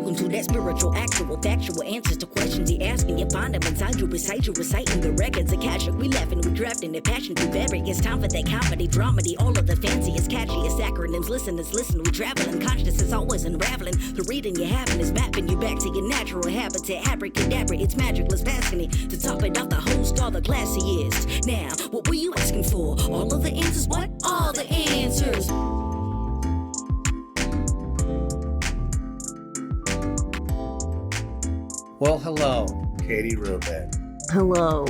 Welcome to that spiritual, actual, factual answers to questions you're asking. You find them inside you, recite you, reciting the records of cash. We laughing, we drafting the passion through vary. It's time for that comedy, dramedy, all of the fanciest, catchiest acronyms. Listeners, listen, we traveling. Consciousness is always unraveling. The reading you're having is mapping you back to your natural habitat. Abracadabra, it's magicless, passing it. To top it off, the host, all the classiest. Now, what were you asking for? All of the answers? What? All the answers. Well, hello, Katie Rubin. Hello.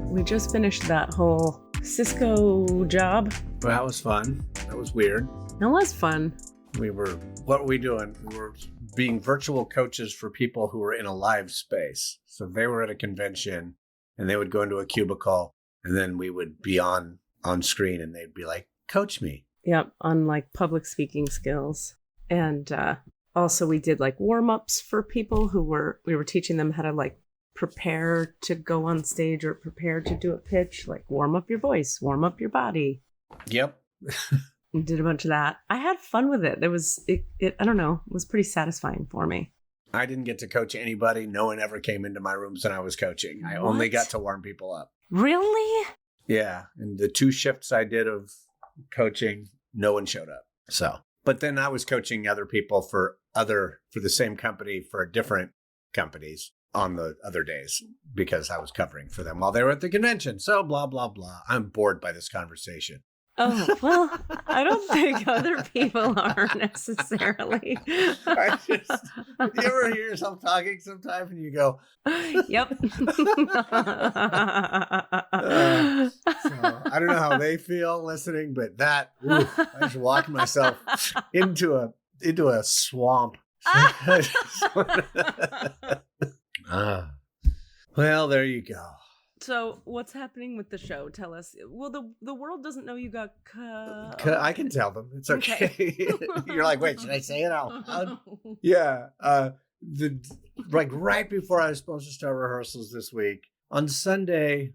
We just finished that whole Cisco job. Well, that was fun. That was weird. It was fun. What were we doing? We were being virtual coaches for people who were in a live space. So they were at a convention and they would go into a cubicle and then we would be on screen and they'd be like, coach me. Yep, on like public speaking skills. And also we did like warm-ups for people we were teaching them how to like prepare to go on stage or prepare to do a pitch, like warm up your voice, warm up your body. Yep. We did a bunch of that. I had fun with it. It I don't know, it was pretty satisfying for me. I didn't get to coach anybody. No one ever came into my rooms when I was coaching. I only got to warm people up. Really? Yeah. And the 2 shifts I did of coaching, no one showed up. So, but then I was coaching other people for the same company for different companies on the other days because I was covering for them while they were at the convention. So blah, blah, blah. I'm bored by this conversation. Oh, well, I don't think other people are necessarily. You ever hear yourself talking sometime and you go, yep. So I don't know how they feel listening, but I just walked myself into a swamp. Well, there you go. So what's happening with the show? Tell us. Well, the world doesn't know you got I can tell them. It's okay. You're like, wait, should I say it out loud? Yeah. Right before I was supposed to start rehearsals this week, on Sunday,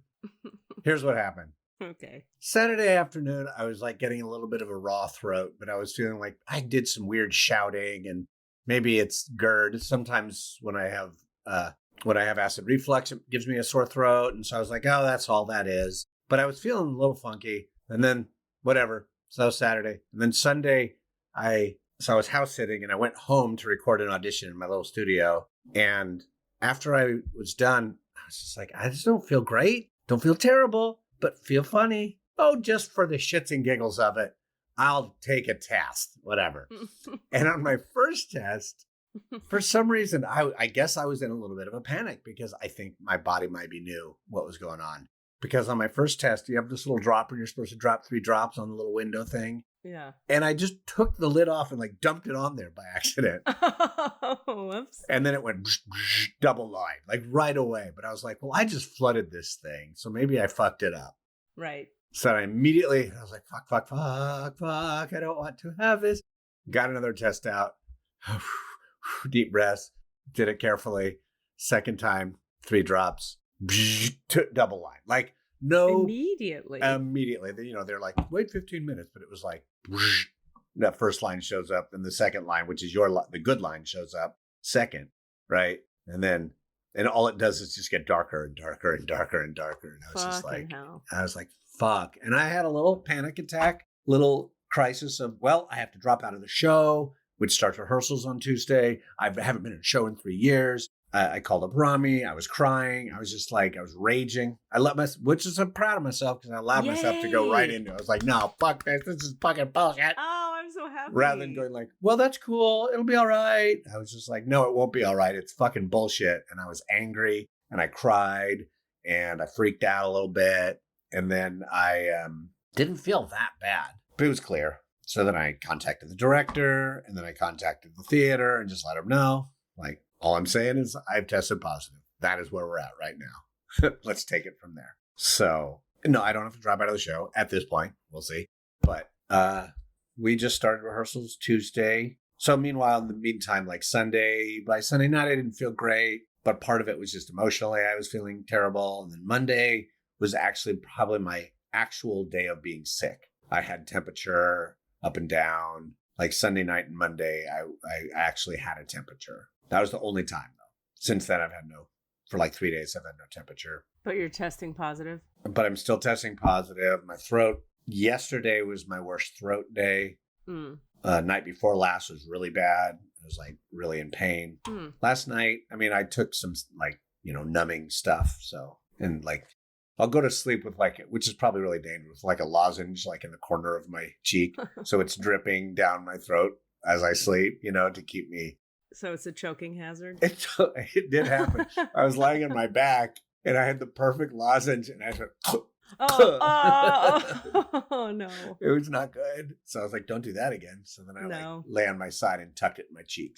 here's what happened. Okay. Saturday afternoon, I was like getting a little bit of a raw throat, but I was feeling like I did some weird shouting and maybe it's GERD. Sometimes when I have acid reflux, it gives me a sore throat. And so I was like, oh, that's all that is. But I was feeling a little funky. And then whatever. So that was Saturday. And then Sunday, I was house sitting and I went home to record an audition in my little studio. And after I was done, I was just like, I just don't feel great. Don't feel terrible, but feel funny. Oh, just for the shits and giggles of it, I'll take a test, whatever. And on my first test, for some reason, I guess I was in a little bit of a panic because I think my body might be knew what was going on. Because on my first test, you have this little dropper and you're supposed to drop 3 drops on the little window thing. Yeah. And I just took the lid off and like dumped it on there by accident. Oh, whoops. And then it went double line, like right away. But I was like, well, I just flooded this thing. So maybe I fucked it up. Right. So I was like, fuck. I don't want to have this. Got another test out. Deep breaths, did it carefully. Second time, 3 drops, double line. Like Immediately. They're like, wait 15 minutes, but it was like that first line shows up, and the second line, which is the good line, shows up second, right? And all it does is just get darker and darker and darker and darker. And I was just like, I was like, fuck. And I had a little panic attack, little crisis of, well, I have to drop out of the show, which starts rehearsals on Tuesday. I haven't been in a show in 3 years. I called up Rami. I was crying. I was just like, I was raging. Which is I'm proud of myself because I allowed myself to go right into it. I was like, no, fuck this. This is fucking bullshit. Oh, I'm so happy. Rather than going like, well, that's cool. It'll be all right. I was just like, no, it won't be all right. It's fucking bullshit. And I was angry and I cried and I freaked out a little bit. And then I didn't feel that bad, but it was clear. So then I contacted the director and then I contacted the theater and just let them know, like, all I'm saying is I've tested positive. That is where we're at right now. Let's take it from there. So, no, I don't have to drop out of the show at this point. We'll see. But we just started rehearsals Tuesday. So meanwhile, in the meantime, like by Sunday night, I didn't feel great. But part of it was just emotionally, I was feeling terrible. And then Monday was actually probably my actual day of being sick. I had temperature up and down. Like Sunday night and Monday, I actually had a temperature. That was the only time, though. Since then, for like 3 days, I've had no temperature. But you're testing positive? But I'm still testing positive. My throat, yesterday was my worst throat day. Night before last was really bad. I was like really in pain. Last night, I mean, I took some like, numbing stuff. So, and like, I'll go to sleep with like, which is probably really dangerous, like a lozenge, like in the corner of my cheek. So it's dripping down my throat as I sleep, to keep me. So it's a choking hazard? It did happen. I was lying on my back and I had the perfect lozenge and I went, oh, no. It was not good. So I was like, don't do that again. So then I lay on my side and tucked it in my cheek.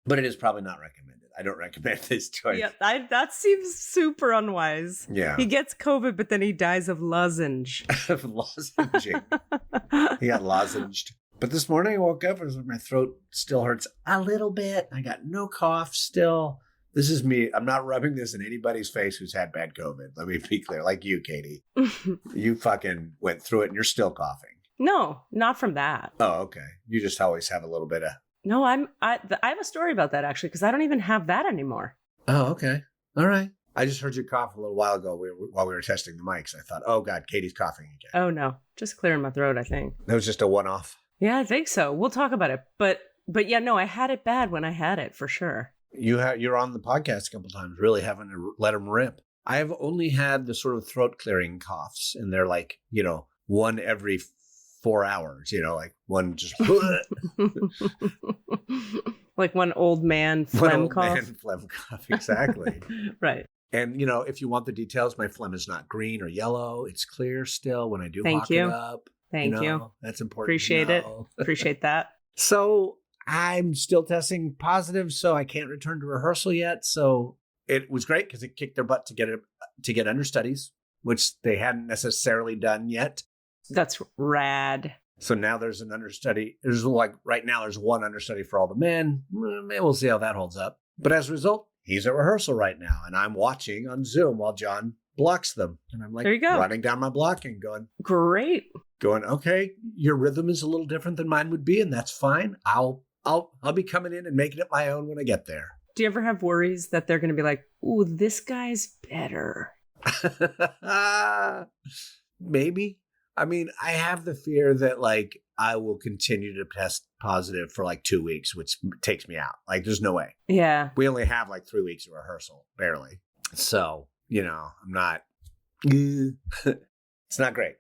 But it is probably not recommended. I don't recommend this choice. Yeah, that seems super unwise. Yeah. He gets COVID, but then he dies of lozenge. Of lozenging. He got lozenged. But this morning I woke up and my throat still hurts a little bit. I got no cough still. This is me. I'm not rubbing this in anybody's face who's had bad COVID. Let me be clear. Like you, Katie. You fucking went through it and you're still coughing. No, not from that. Oh, okay. You just always have a little bit of... No, I have a story about that, actually, because I don't even have that anymore. Oh, okay. All right. I just heard you cough a little while ago while we were testing the mics. I thought, oh, God, Katie's coughing again. Oh, no. Just clearing my throat, I think. That was just a one-off. Yeah, I think so. We'll talk about it. But yeah, no, I had it bad when I had it, for sure. You're on the podcast a couple times, really having to let them rip. I've only had the sort of throat clearing coughs, and they're like, one every 4 hours, like one just... Like one old man phlegm cough. Man phlegm cough, exactly. Right. And, if you want the details, my phlegm is not green or yellow. It's clear still when I do Thank hawk you. it up. Thank you. That's important. Appreciate it. Appreciate that. So I'm still testing positive, so I can't return to rehearsal yet. So it was great because it kicked their butt to get understudies, which they hadn't necessarily done yet. That's rad. So now there's an understudy. Right now there's one understudy for all the men. Maybe we'll see how that holds up. But as a result, he's at rehearsal right now, and I'm watching on Zoom while John blocks them. And I'm like, there you go. Running down my blocking, going, great. Going, okay, your rhythm is a little different than mine would be, and that's fine. I'll be coming in and making it my own when I get there. Do you ever have worries that they're going to be like, ooh, this guy's better? Maybe. I mean, I have the fear that like I will continue to test positive for like 2 weeks, which takes me out. Like there's no way. Yeah. We only have like 3 weeks of rehearsal, barely. So, I'm not, it's not great.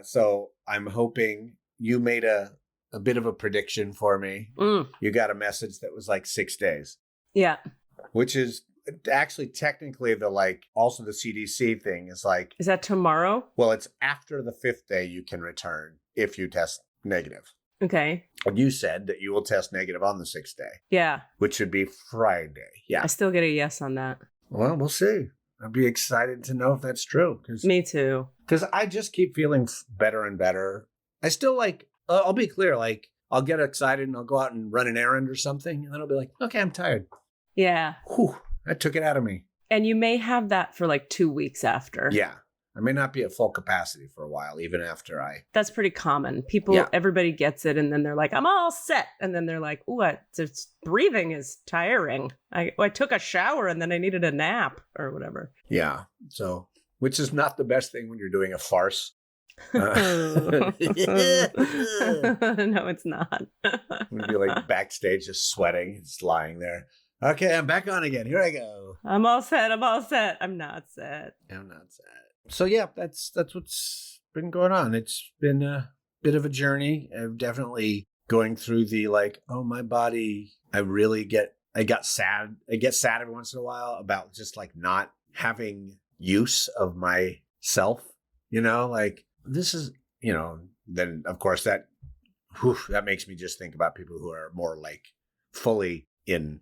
So I'm hoping you made a bit of a prediction for me. You got a message that was like 6 days. Yeah. Which is actually technically also the CDC thing is like. Is that tomorrow? Well, it's after the 5th day you can return if you test negative. Okay. And you said that you will test negative on the 6th day. Yeah. Which should be Friday. Yeah. I still get a yes on that. Well, we'll see. I'd be excited to know if that's true. Me too. Because I just keep feeling better and better. I still I'll be clear, I'll get excited and I'll go out and run an errand or something. And then I'll be like, okay, I'm tired. Yeah. Whew, that took it out of me. And you may have that for 2 weeks after. Yeah. I may not be at full capacity for a while, even after That's pretty common. Everybody gets it and then they're like, I'm all set. And then they're like, ooh, breathing is tiring. I took a shower and then I needed a nap or whatever. Yeah. So, which is not the best thing when you're doing a farce. No, it's not. We'd be backstage just sweating, just lying there. Okay, I'm back on again. Here I go. I'm all set. I'm not set. So yeah, that's what's been going on. It's been a bit of a journey. I'm definitely going through the my body. I get sad. I get sad every once in a while about just not having use of myself. This is, then of course that makes me just think about people who are more fully in,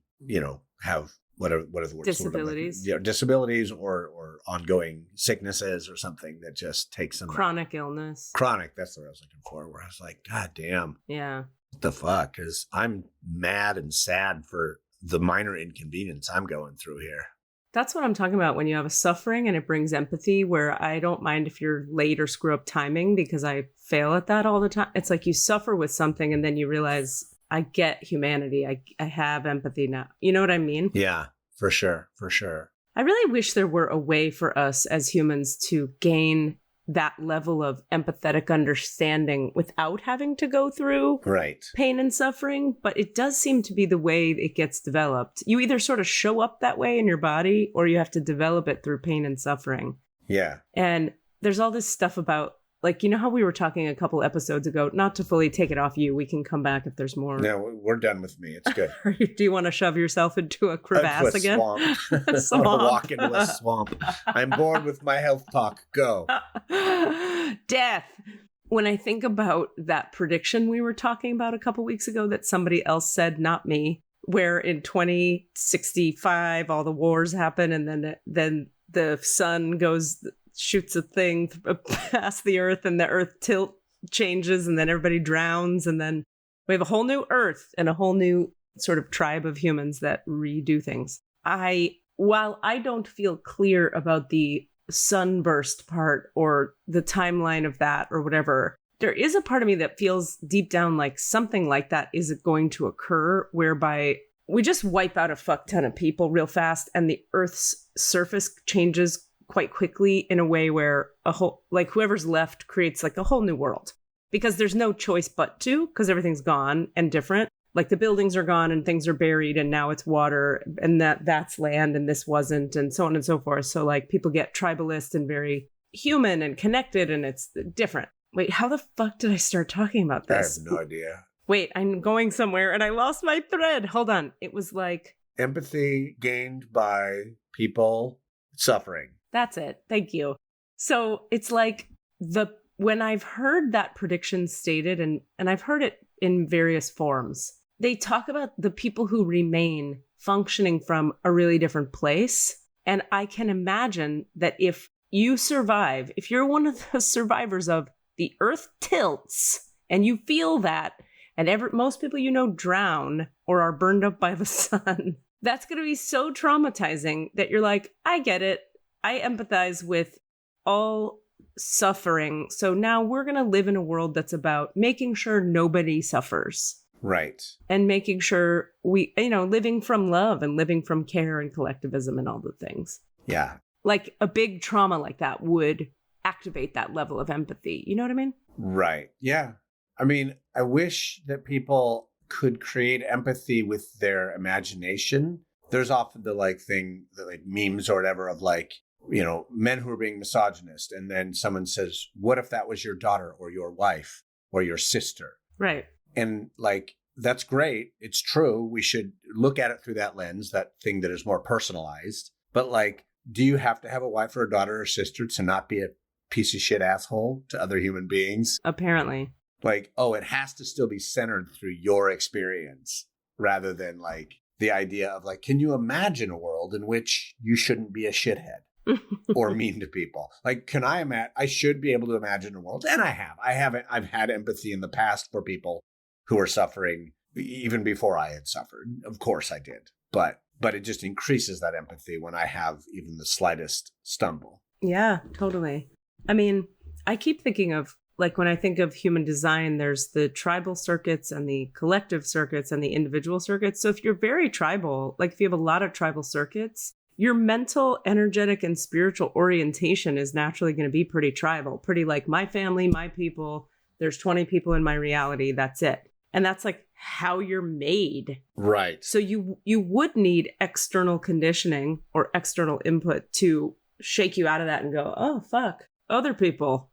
have what are the words? Disabilities. Disabilities or ongoing sicknesses or something that just takes some chronic illness. Chronic, that's what I was looking for. Where I was like, God damn. Yeah. What the fuck? Because I'm mad and sad for the minor inconvenience I'm going through here. That's what I'm talking about when you have a suffering and it brings empathy, where I don't mind if you're late or screw up timing because I fail at that all the time. It's like you suffer with something and then you realize I get humanity. I have empathy now. You know what I mean? Yeah, for sure. For sure. I really wish there were a way for us as humans to gain that level of empathetic understanding without having to go through Right. pain and suffering. But it does seem to be the way it gets developed. You either sort of show up that way in your body or you have to develop it through pain and suffering. Yeah. And there's all this stuff about, like, you know how we were talking a couple episodes ago, not to fully take it off you. We can come back if there's more. No, we're done with me. It's good. Do you want to shove yourself into a crevasse again? Swamp. I want to walk into a swamp. I'm bored with my health talk. Go. Death. When I think about that prediction we were talking about a couple weeks ago that somebody else said, not me, where in 2065 all the wars happen and then the sun shoots a thing past the earth and the earth tilt changes and then everybody drowns and then we have a whole new earth and a whole new sort of tribe of humans that redo things. While I don't feel clear about the sunburst part or the timeline of that or whatever, there is a part of me that feels deep down like something like that is going to occur, whereby we just wipe out a fuck ton of people real fast and the earth's surface changes quite quickly in a way where whoever's left creates like a whole new world, because there's no choice but to, because everything's gone and different. Like the buildings are gone and things are buried and now it's water and that's land and this wasn't, and so on and so forth. So like people get tribalist and very human and connected and it's different. Wait, how the fuck did I start talking about this? I have no idea. Wait, I'm going somewhere and I lost my thread. Hold on. It was like empathy gained by people suffering. That's it. Thank you. So it's like when I've heard that prediction stated, and I've heard it in various forms, they talk about the people who remain functioning from a really different place. And I can imagine that if you survive, if you're one of the survivors of the earth tilts and you feel that, and most people you know drown or are burned up by the sun, that's going to be so traumatizing that you're like, I get it. I empathize with all suffering. So now we're going to live in a world that's about making sure nobody suffers. Right. And making sure living from love and living from care and collectivism and all the things. Yeah. Like a big trauma like that would activate that level of empathy. You know what I mean? Right. Yeah. I mean, I wish that people could create empathy with their imagination. There's often the thing, the memes or whatever of men who are being misogynist. And then someone says, what if that was your daughter or your wife or your sister? Right. And that's great. It's true. We should look at it through that lens, that thing that is more personalized. But do you have to have a wife or a daughter or sister to not be a piece of shit asshole to other human beings? Apparently. It has to still be centered through your experience rather than the idea of can you imagine a world in which you shouldn't be a shithead or mean to people? I should be able to imagine a world, and I've had empathy in the past for people who are suffering even before I had suffered. Of course I did. But it just increases that empathy when I have even the slightest stumble. Yeah, totally. I mean, I keep thinking of when I think of human design, there's the tribal circuits and the collective circuits and the individual circuits. So if you're very tribal, if you have a lot of tribal circuits, your mental, energetic, and spiritual orientation is naturally going to be pretty tribal, pretty my family, my people. There's 20 people in my reality. That's it. And that's how you're made. Right. So you would need external conditioning or external input to shake you out of that and go, oh, fuck, other people.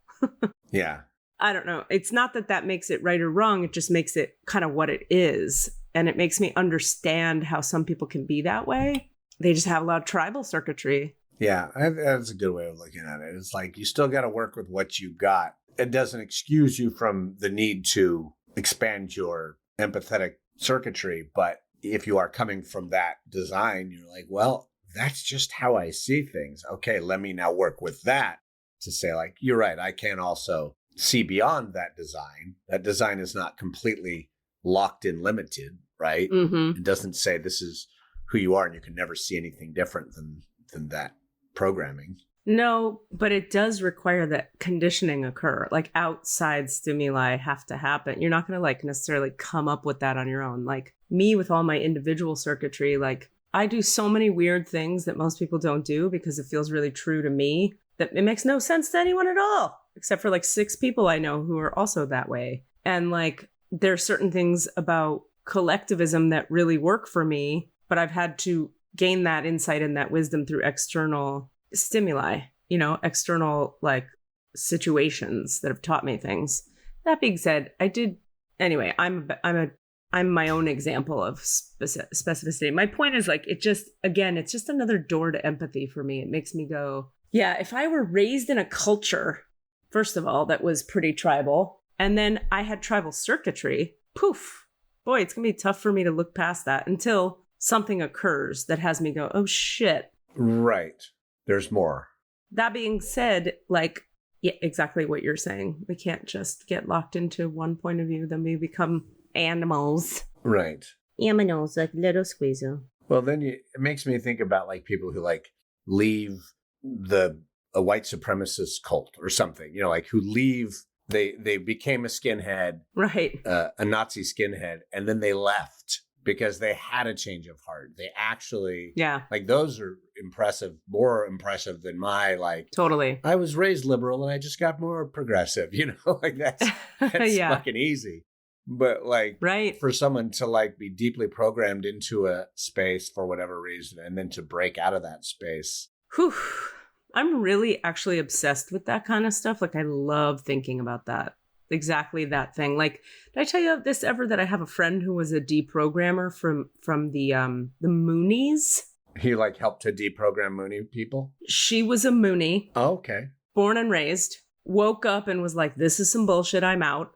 Yeah. I don't know. It's not that makes it right or wrong. It just makes it kind of what it is. And it makes me understand how some people can be that way. They just have a lot of tribal circuitry. Yeah, that's a good way of looking at it. It's you still got to work with what you got. It doesn't excuse you from the need to expand your empathetic circuitry. But if you are coming from that design, you're well, that's just how I see things. Okay, let me now work with that to say you're right. I can also see beyond that design. That design is not completely locked in, limited, right? Mm-hmm. It doesn't say this is who you are and you can never see anything different than that programming. No, but it does require that conditioning occur. Like outside stimuli have to happen. You're not going to like necessarily come up with that on your own. Like me with all my individual circuitry, like I do so many weird things that most people don't do because it feels really true to me that it makes no sense to anyone at all, except for like 6 people I know who are also that way. And like there are certain things about collectivism that really work for me, but I've had to gain that insight and that wisdom through external stimuli, you know, external like situations that have taught me things. That being said, anyway, I'm my own example of specificity. My point is like, it's just another door to empathy for me. It makes me go, yeah, if I were raised in a culture, first of all, that was pretty tribal, and then I had tribal circuitry, poof, boy, it's going to be tough for me to look past that until something occurs that has me go, oh shit. Right. There's more. That being said, like, yeah, exactly what you're saying. We can't just get locked into one point of view, then we become animals. Right. Aminos, like little squeezer. Well, then it makes me think about like people who like leave a white supremacist cult or something, you know, like who leave, they became a skinhead, right? A Nazi skinhead, and then they left because they had a change of heart. They actually, yeah, like those are impressive, more impressive than my like. Totally. I was raised liberal and I just got more progressive, you know, like that's yeah. Fucking easy. But like, right, for someone to like be deeply programmed into a space for whatever reason, and then to break out of that space. Whew. I'm really actually obsessed with that kind of stuff. Like I love thinking about that. Exactly that thing. Like, did I tell you this ever that I have a friend who was a deprogrammer from the Moonies? He like helped to deprogram Mooney people? She was a Moonie. Oh, okay. Born and raised. Woke up and was like, this is some bullshit, I'm out.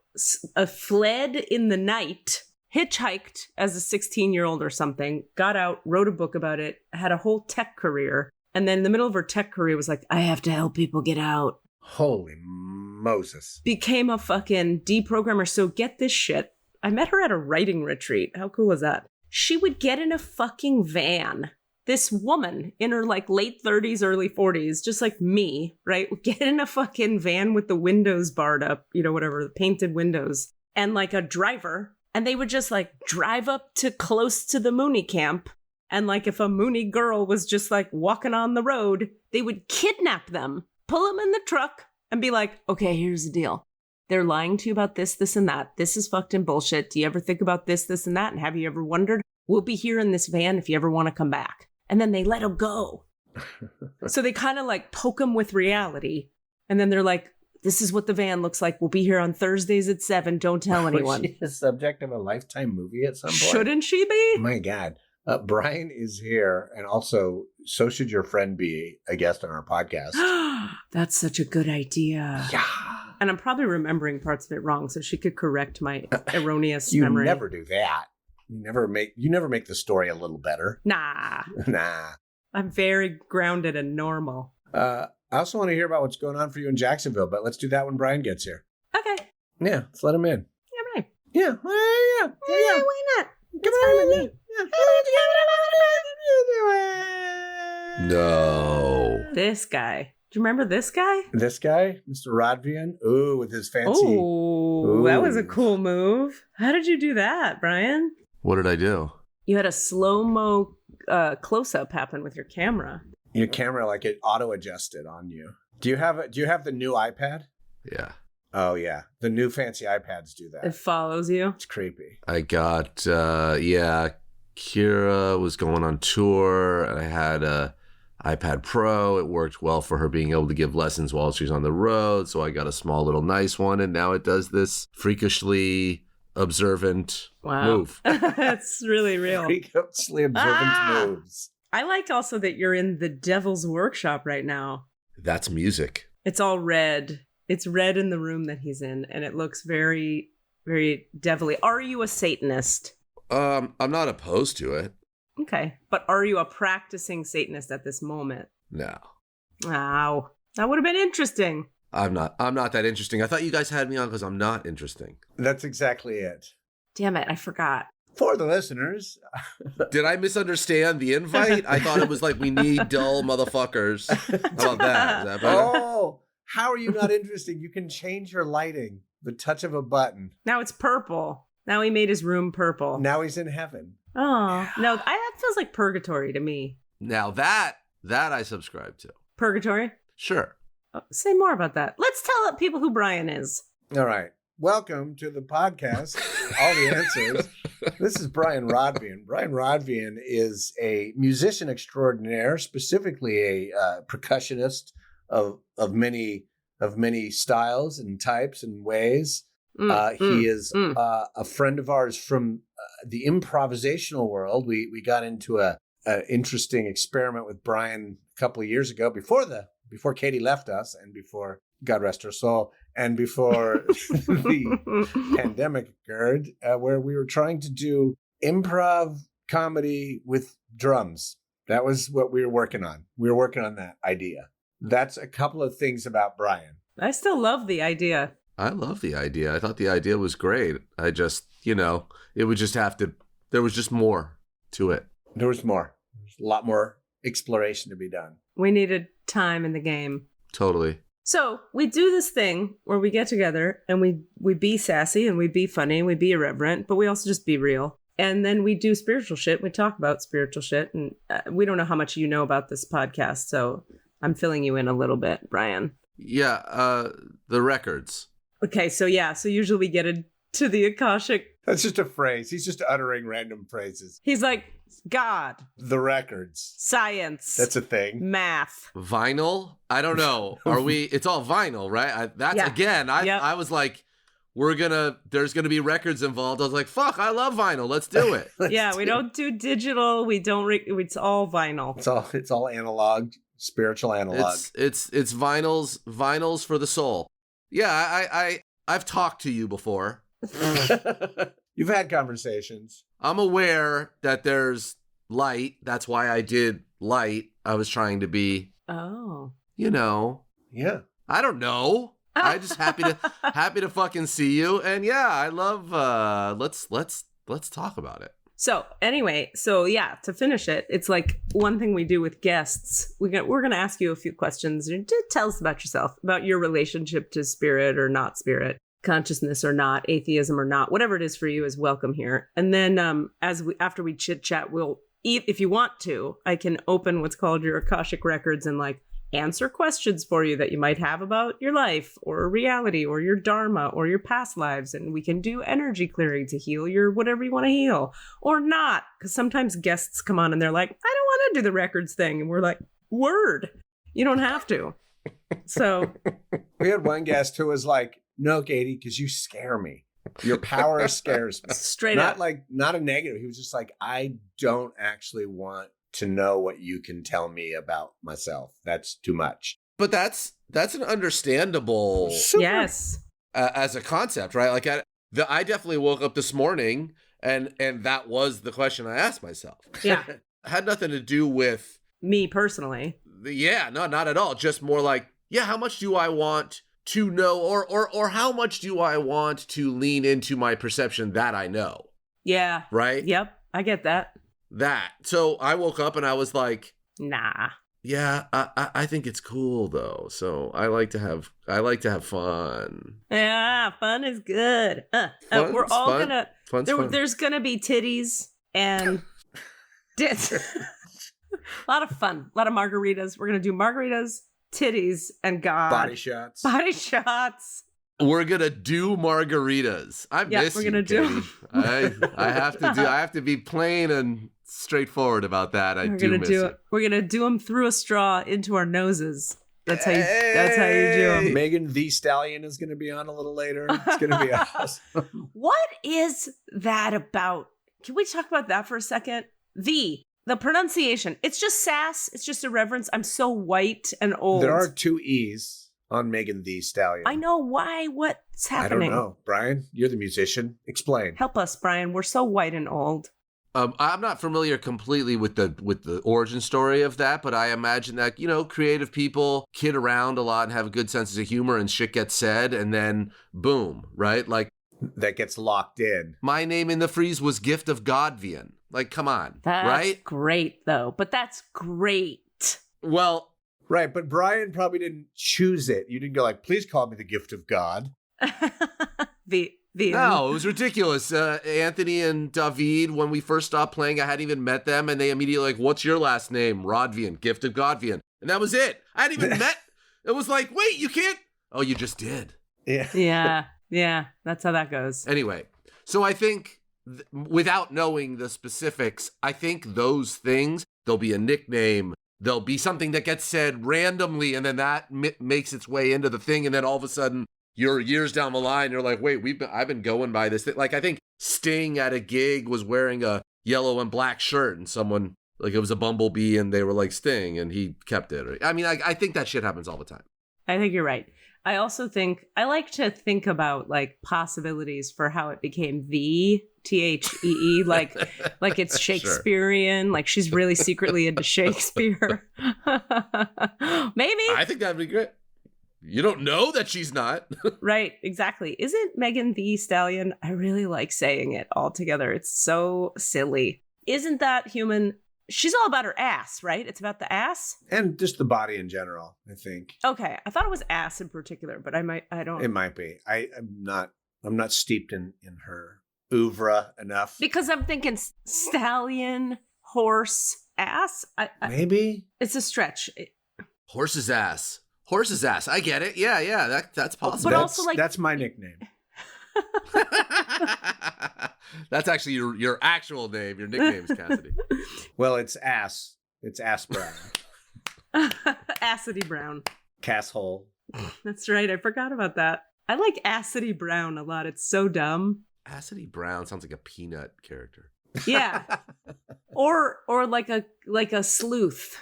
Fled in the night, hitchhiked as a 16-year-old or something, got out, wrote a book about it, had a whole tech career. And then in the middle of her tech career was like, I have to help people get out. Holy Moses. Became a fucking deprogrammer. So get this shit. I met her at a writing retreat. How cool is that? She would get in a fucking van. This woman in her like late 30s, early 40s, just like me, right? Would get in a fucking van with the windows barred up, you know, whatever, the painted windows, and like a driver. And they would just like drive up to close to the Mooney camp. And like if a Mooney girl was just like walking on the road, they would kidnap them, pull them in the truck and be like, okay, here's the deal. They're lying to you about this, this, and that. This is fucked in bullshit. Do you ever think about this, this, and that? And have you ever wondered? We'll be here in this van if you ever want to come back. And then they let them go. So they kind of like poke them with reality. And then they're like, this is what the van looks like. We'll be here on Thursdays at 7. Don't tell anyone. Was she the subject of a Lifetime movie at some point? Shouldn't she be? My God. Brian is here, and also, so should your friend be a guest on our podcast. That's such a good idea. Yeah. And I'm probably remembering parts of it wrong, so she could correct my erroneous you memory. You never do that. You never make the story a little better. Nah. Nah. I'm very grounded and normal. I also want to hear about what's going on for you in Jacksonville, but let's do that when Brian gets here. Okay. Yeah, let's let him in. Yeah, right. Yeah. Yeah, why not? Come on. No. This guy. Do you remember this guy? This guy? Mr. Rodvein? Ooh, with his fancy... Ooh, that was a cool move. How did you do that, Brian? What did I do? You had a slow-mo close-up happen with your camera. Your camera, like it auto-adjusted on you. Do you have the new iPad? Yeah. Oh, yeah. The new fancy iPads do that. It follows you. It's creepy. I got, Kira was going on tour, and I had a iPad Pro. It worked well for her being able to give lessons while she's on the road, so I got a small little nice one, and now it does this freakishly observant move. That's really real. Freakishly observant moves. I like also that you're in the devil's workshop right now. That's music. It's all red. It's red in the room that he's in, and it looks very, very devilly. Are you a Satanist? I'm not opposed to it. Okay. But are you a practicing Satanist at this moment? No. Wow. That would have been interesting. I'm not that interesting. I thought you guys had me on because I'm not interesting. That's exactly it. Damn it, I forgot. For the listeners, Did I misunderstand the invite? I thought it was like, we need dull motherfuckers. How about that? Is that better? oh, how are you not interesting? You can change your lighting, the touch of a button. Now it's purple. Now he made his room purple. Now he's in heaven. Oh, no, that feels like purgatory to me. Now that I subscribe to. Purgatory? Sure. Oh, say more about that. Let's tell people who Brian is. All right. Welcome to the podcast, All the Answers. This is Brian Rodvein. Brian Rodvein is a musician extraordinaire, specifically a percussionist of many styles and types and ways. He is a friend of ours from the improvisational world. We got into an interesting experiment with Brian a couple of years ago before Katie left us and before, God rest her soul, and before the pandemic occurred, where we were trying to do improv comedy with drums. That was what we were working on. We were working on that idea. That's a couple of things about Brian. I still love the idea. I love the idea. I thought the idea was great. I just, it would just have to, there was just more to it. There was more. There's a lot more exploration to be done. We needed time in the game. Totally. So we do this thing where we get together and we be sassy and we be funny and we be irreverent, but we also just be real. And then we do spiritual shit. We talk about spiritual shit. And we don't know how much you know about this podcast, so I'm filling you in a little bit, Brian. Yeah, the records. Okay, so usually we get into the Akashic. That's just a phrase. He's just uttering random phrases. He's like, God. The records. Science. That's a thing. Math. Vinyl? I don't know. It's all vinyl, right? Yep. I was like, there's gonna be records involved. I was like, fuck, I love vinyl. Let's do it. We don't do digital. We don't, it's all vinyl. It's all analog, spiritual analog. It's vinyls for the soul. Yeah, I've talked to you before. You've had conversations. I'm aware that there's light. That's why I did light. I was trying to be, Yeah. I don't know. I just happy to fucking see you. And yeah, I love, let's talk about it. So anyway, to finish it, it's like one thing we do with guests. We're going to ask you a few questions. Tell us about yourself, about your relationship to spirit or not spirit, consciousness or not, atheism or not, whatever it is for you is welcome here. And then after we chit chat, we'll, if you want to, I can open what's called your Akashic records and like answer questions for you that you might have about your life or reality or your dharma or your past lives. And we can do energy clearing to heal your whatever you want to heal or not. Because sometimes guests come on and they're like, I don't want to do the records thing. And we're like, word, you don't have to. So we had one guest who was like, no, Katie, because you scare me. Your power scares me. Straight up. Not a negative. He was just like, I don't actually want to know what you can tell me about myself. That's too much. But that's an understandable yes as a concept, right? Like I definitely woke up this morning and that was the question I asked myself. Yeah. It had nothing to do with me personally. Yeah, no, not at all. Just more like, yeah, how much do I want to know or how much do I want to lean into my perception that I know? Yeah. Right? Yep. I get that. So I woke up and I was like, nah. Yeah, I think it's cool though. So I like to have fun. Yeah, fun is good. We're all fun. There's gonna be titties and a lot of fun, a lot of margaritas. We're gonna do margaritas, titties, and God. Body shots. We're gonna do margaritas. I miss we're you, gonna Katie. I have to be plain and straightforward about that. We're gonna do them through a straw into our noses. That's how you do them. Megan the Stallion is gonna be on a little later. It's gonna be awesome. What is that about? Can we talk about that for a second? The pronunciation. It's just sass. It's just irreverence. I'm so white and old. There are 2 E's on Megan the Stallion. I know why. What's happening? I don't know. Brian, you're the musician. Explain. Help us, Brian. We're so white and old. I'm not familiar completely with the origin story of that, but I imagine that, creative people kid around a lot and have good senses of humor and shit gets said and then boom, right? Like that gets locked in. My name in the freeze was Gift of Godvian. Like, come on, That's right? great, though. But that's great. Well, Right, but Brian probably didn't choose it. You didn't go like, please call me the gift of God. no, it was ridiculous. Anthony and David, when we first stopped playing, I hadn't even met them, and they immediately like, what's your last name? Rodvein, Gift of Godvian. And that was it. I hadn't even met. It was like, wait, you can't. Oh, you just did. Yeah. Yeah. That's how that goes. Anyway, so I think without knowing the specifics, I think those things, there'll be a nickname, there'll be something that gets said randomly, and then that makes its way into the thing, and then all of a sudden, you're years down the line, you're like, wait, I've been going by this thing. Like, I think Sting at a gig was wearing a yellow and black shirt, and someone, like, it was a bumblebee, and they were like, Sting, and he kept it. I mean, I think that shit happens all the time. I think you're right. I also think, I like to think about, like, possibilities for how it became the Thee, like it's Shakespearean, sure. Like she's really secretly into Shakespeare. Maybe. I think that'd be great. You don't know that she's not. Right, exactly. Isn't Megan the Stallion? I really like saying it all together. It's so silly. Isn't that human? She's all about her ass, right? It's about the ass? And just the body in general, I think. Okay. I thought it was ass in particular, but I don't. It might be. I'm not steeped in her oeuvre enough. Because I'm thinking stallion, horse, ass. Maybe. It's a stretch. Horse's ass. Horse's ass. I get it. Yeah. That's possible. But also, like, that's my nickname. That's actually your actual name. Your nickname's Cassidy. Well, it's ass. It's Ass Brown. Acidy Brown. Casshole. That's right. I forgot about that. I like Acidy Brown a lot. It's so dumb. Acidy Brown sounds like a Peanut character. Yeah. or like a sleuth.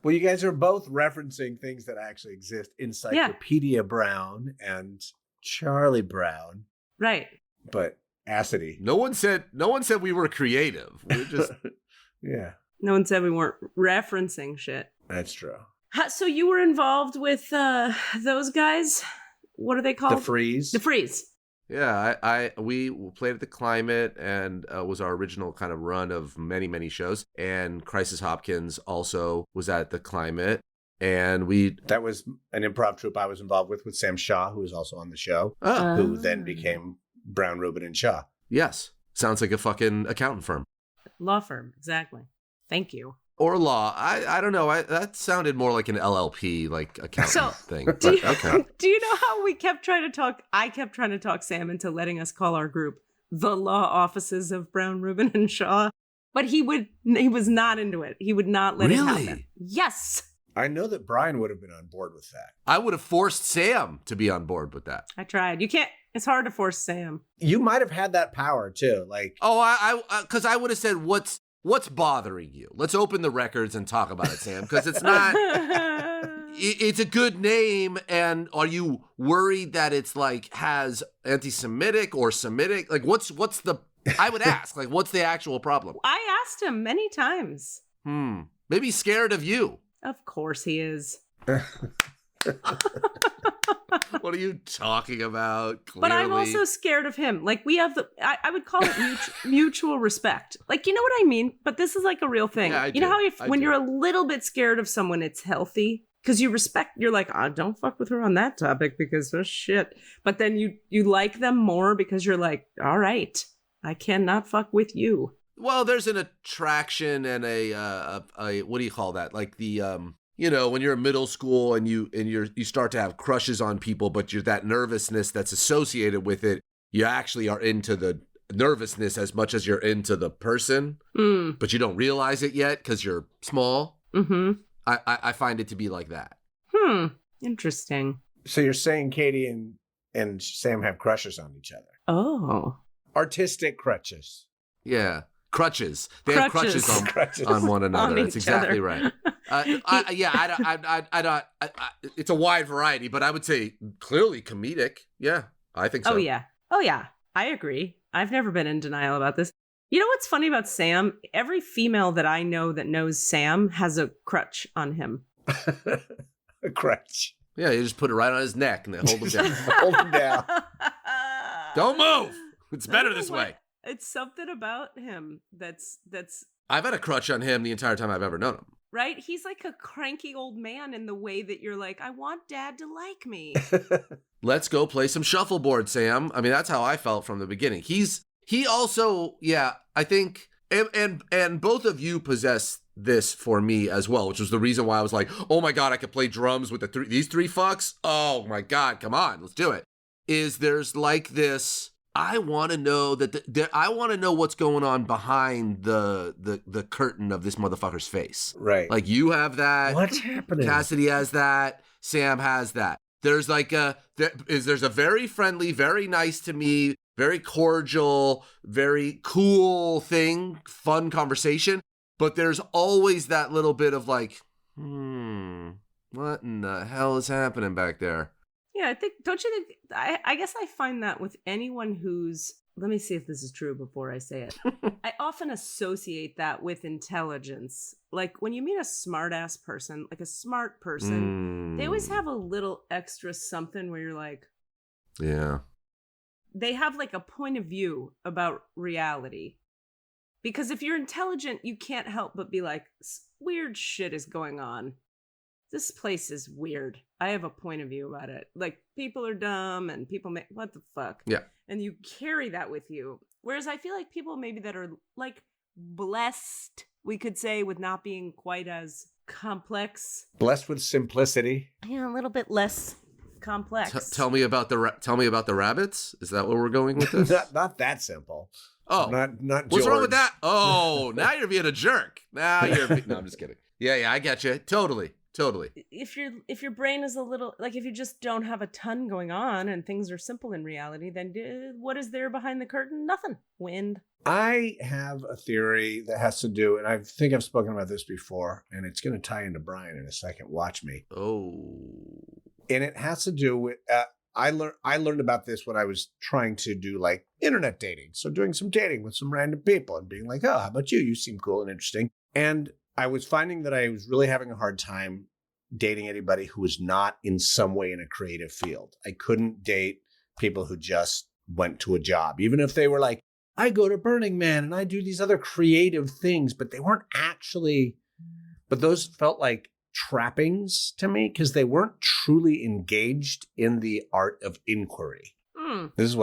Well, you guys are both referencing things that actually exist. Encyclopedia Brown and Charlie Brown. Right. But Acidy. No one said we were creative. We're just yeah. No one said we weren't referencing shit. That's true. So you were involved with those guys? What are they called? The Freeze. The Freeze. Yeah, we played at the Climate, and was our original kind of run of many shows. And Crisis Hopkins also was at the Climate, and that was an improv troupe I was involved with Sam Shaw, who was also on the show, Oh. who then became Brown, Rubin, and Shaw. Yes, sounds like a fucking accountant firm, law firm, exactly. Thank you. Or law. I don't know. That sounded more like an LLP, like accountant thing. But, okay. Do you know how I kept trying to talk Sam into letting us call our group the Law Offices of Brown, Rubin, and Shaw? But he was not into it. He would not let it happen. Yes. I know that Brian would have been on board with that. I would have forced Sam to be on board with that. I tried. You can't. It's hard to force Sam. You might have had that power too. Like, because I would have said, What's bothering you? Let's open the records and talk about it, Sam, because it's not. It's a good name, and are you worried that it's like has anti-Semitic or Semitic? Like, what's the? I would ask, like, what's the actual problem? I asked him many times. Maybe he's scared of you. Of course he is. What are you talking about? Clearly. But I'm also scared of him. Like, we have I would call it mutual respect. Like, you know what I mean? But this is like a real thing. Yeah, you know how when you're a little bit scared of someone, it's healthy? Because you're like, don't fuck with her on that topic because oh shit. But then you like them more because you're like, all right, I cannot fuck with you. Well, there's an attraction and a what do you call that? Like the when you're in middle school and you start to have crushes on people, but you're that nervousness that's associated with it. You actually are into the nervousness as much as you're into the person, but you don't realize it yet because you're small. Mm-hmm. I find it to be like that. Interesting. So you're saying Katie and Sam have crushes on each other? Oh, artistic crutches. Yeah. Crutches. They have crutches on one another. That's exactly right. It's a wide variety, but I would say clearly comedic. Yeah, I think so. Oh yeah. I agree. I've never been in denial about this. You know what's funny about Sam? Every female that I know that knows Sam has a crutch on him. A crutch. Yeah, you just put it right on his neck and then hold him down. Hold him down. Don't move. It's I better don't know this what- way. It's something about him that's I've had a crutch on him the entire time I've ever known him. right. He's like a cranky old man in the way that you're like, I want Dad to like me. Let's go play some shuffleboard, Sam. I mean, that's how I felt from the beginning. He also, yeah, I think, and both of you possess this for me as well, which was the reason why I was like, oh my God, I could play drums with these three fucks. Oh my God, come on, let's do it. Is there's like this, I want to know that I want to know what's going on behind the curtain of this motherfucker's face. Right. Like you have that. What's happening? Cassidy has that. Sam has that. There's like there's a very friendly, very nice to me, very cordial, very cool thing, fun conversation. But there's always that little bit of like, what in the hell is happening back there? Yeah, I think, don't you think, I guess I find that with anyone who's, let me see if this is true before I say it. I often associate that with intelligence. Like when you meet a smart ass person, like a smart person, they always have a little extra something where you're like, yeah. They have like a point of view about reality. Because if you're intelligent, you can't help but be like, weird shit is going on. This place is weird. I have a point of view about it. Like, people are dumb and people make, what the fuck? Yeah. And you carry that with you. Whereas I feel like people maybe that are like blessed, we could say, with not being quite as complex. Blessed with simplicity. Yeah, a little bit less complex. Tell me about the rabbits. Is that where we're going with this? not that simple. Oh, not. What's George. wrong with that? Oh, now you're being a jerk. No, I'm just kidding. Yeah, I get you. Totally. If your brain is a little, like, if you just don't have a ton going on and things are simple in reality, then what is there behind the curtain? Nothing. Wind. I have a theory that has to do, and I think I've spoken about this before, and it's going to tie into Brian in a second. Watch me. Oh. And it has to do with, I learned about this when I was trying to do like internet dating. So doing some dating with some random people and being like, oh, how about you? You seem cool and interesting. And I was finding that I was really having a hard time dating anybody who was not in some way in a creative field. I couldn't date people who just went to a job, even if they were like, I go to Burning Man and I do these other creative things, but they weren't actually, but those felt like trappings to me because they weren't truly engaged in the art of inquiry. This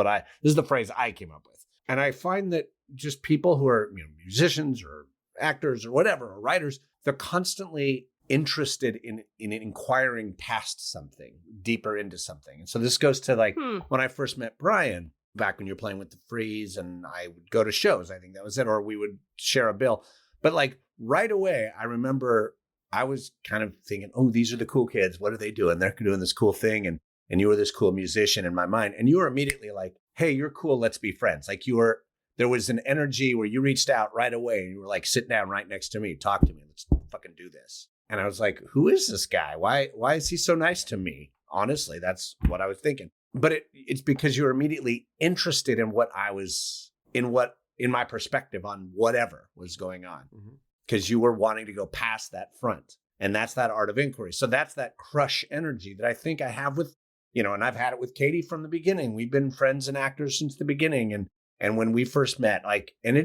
is the phrase I came up with. And I find that just people who are, musicians or actors or whatever, or writers, they're constantly interested in inquiring past something, deeper into something. And so this goes to like when I first met Brian, back when you're playing with the Freeze, and I would go to shows, I think that was it, or we would share a bill. But like right away, I remember I was kind of thinking, oh, these are the cool kids. What are they doing? They're doing this cool thing. And you were this cool musician in my mind. And you were immediately like, hey, you're cool. Let's be friends. Like there was an energy where you reached out right away and you were like, sit down right next to me, talk to me. Let's fucking do this. And I was like, who is this guy? Why is he so nice to me? Honestly, that's what I was thinking. But it's because you were immediately interested in in my perspective on whatever was going on. Because you were wanting to go past that front. And that's that art of inquiry. So that's that crush energy that I think I have with, and I've had it with Katie from the beginning. We've been friends and actors since the beginning. And when we first met, and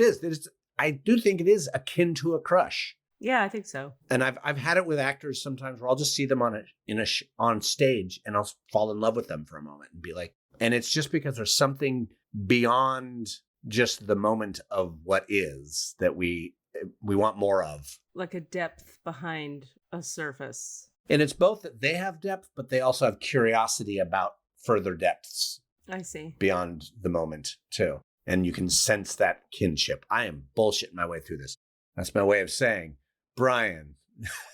I do think it is akin to a crush. Yeah, I think so. And I've had it with actors sometimes where I'll just see them on stage and I'll fall in love with them for a moment and be like, and it's just because there's something beyond just the moment of what is that we want more of. Like a depth behind a surface. And it's both that they have depth, but they also have curiosity about further depths. I see. Beyond the moment too. And you can sense that kinship. I am bullshitting my way through this. That's my way of saying, Brian.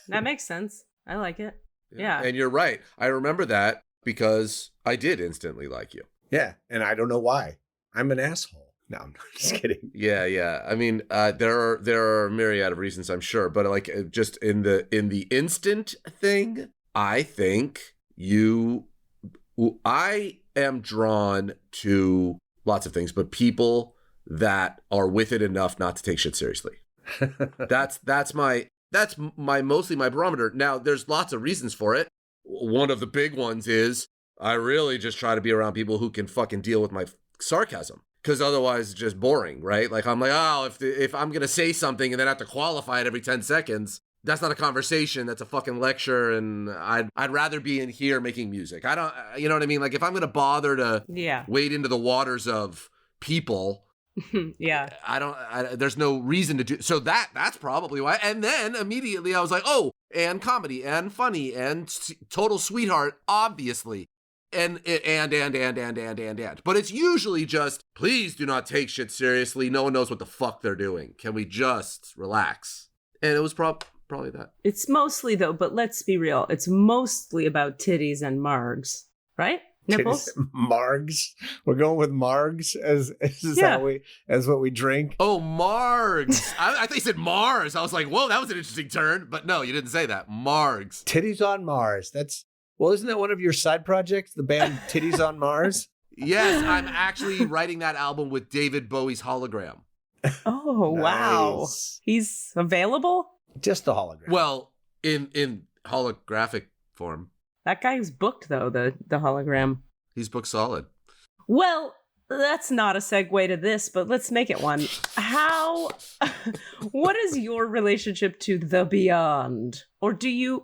That makes sense. I like it. Yeah. And you're right. I remember that because I did instantly like you. Yeah. And I don't know why. I'm an asshole. No, I'm just kidding. Yeah. I mean, there are a myriad of reasons, I'm sure, but like just in the instant thing, I think I am drawn to lots of things, but people that are with it enough not to take shit seriously. That's mostly my barometer. Now, there's lots of reasons for it. One of the big ones is I really just try to be around people who can fucking deal with my sarcasm. Because otherwise it's just boring, right? Like I'm like, oh, if I'm going to say something and then have to qualify it every 10 seconds, that's not a conversation. That's a fucking lecture. And I'd rather be in here making music. I don't, you know what I mean? Like if I'm going to bother to wade into the waters of people, yeah, there's no reason to do. So that's probably why. And then immediately I was like, oh, and comedy and funny and total sweetheart, obviously. And. But it's usually just, please do not take shit seriously. No one knows what the fuck they're doing. Can we just relax? And it was probably that. It's mostly, though, but let's be real. It's mostly about titties and margs, right? Nipples? Margs. We're going with margs as what we drink. Oh, margs. I thought you said Mars. I was like, whoa, that was an interesting turn. But no, you didn't say that. Margs. Titties on Mars. Well, isn't that one of your side projects, the band Titties on Mars? Yes, I'm actually writing that album with David Bowie's hologram. Oh, Nice. wow. He's available? Just the hologram. Well, in holographic form. That guy's booked, though, the hologram. He's booked solid. Well, that's not a segue to this, but let's make it one. What is your relationship to the beyond? Or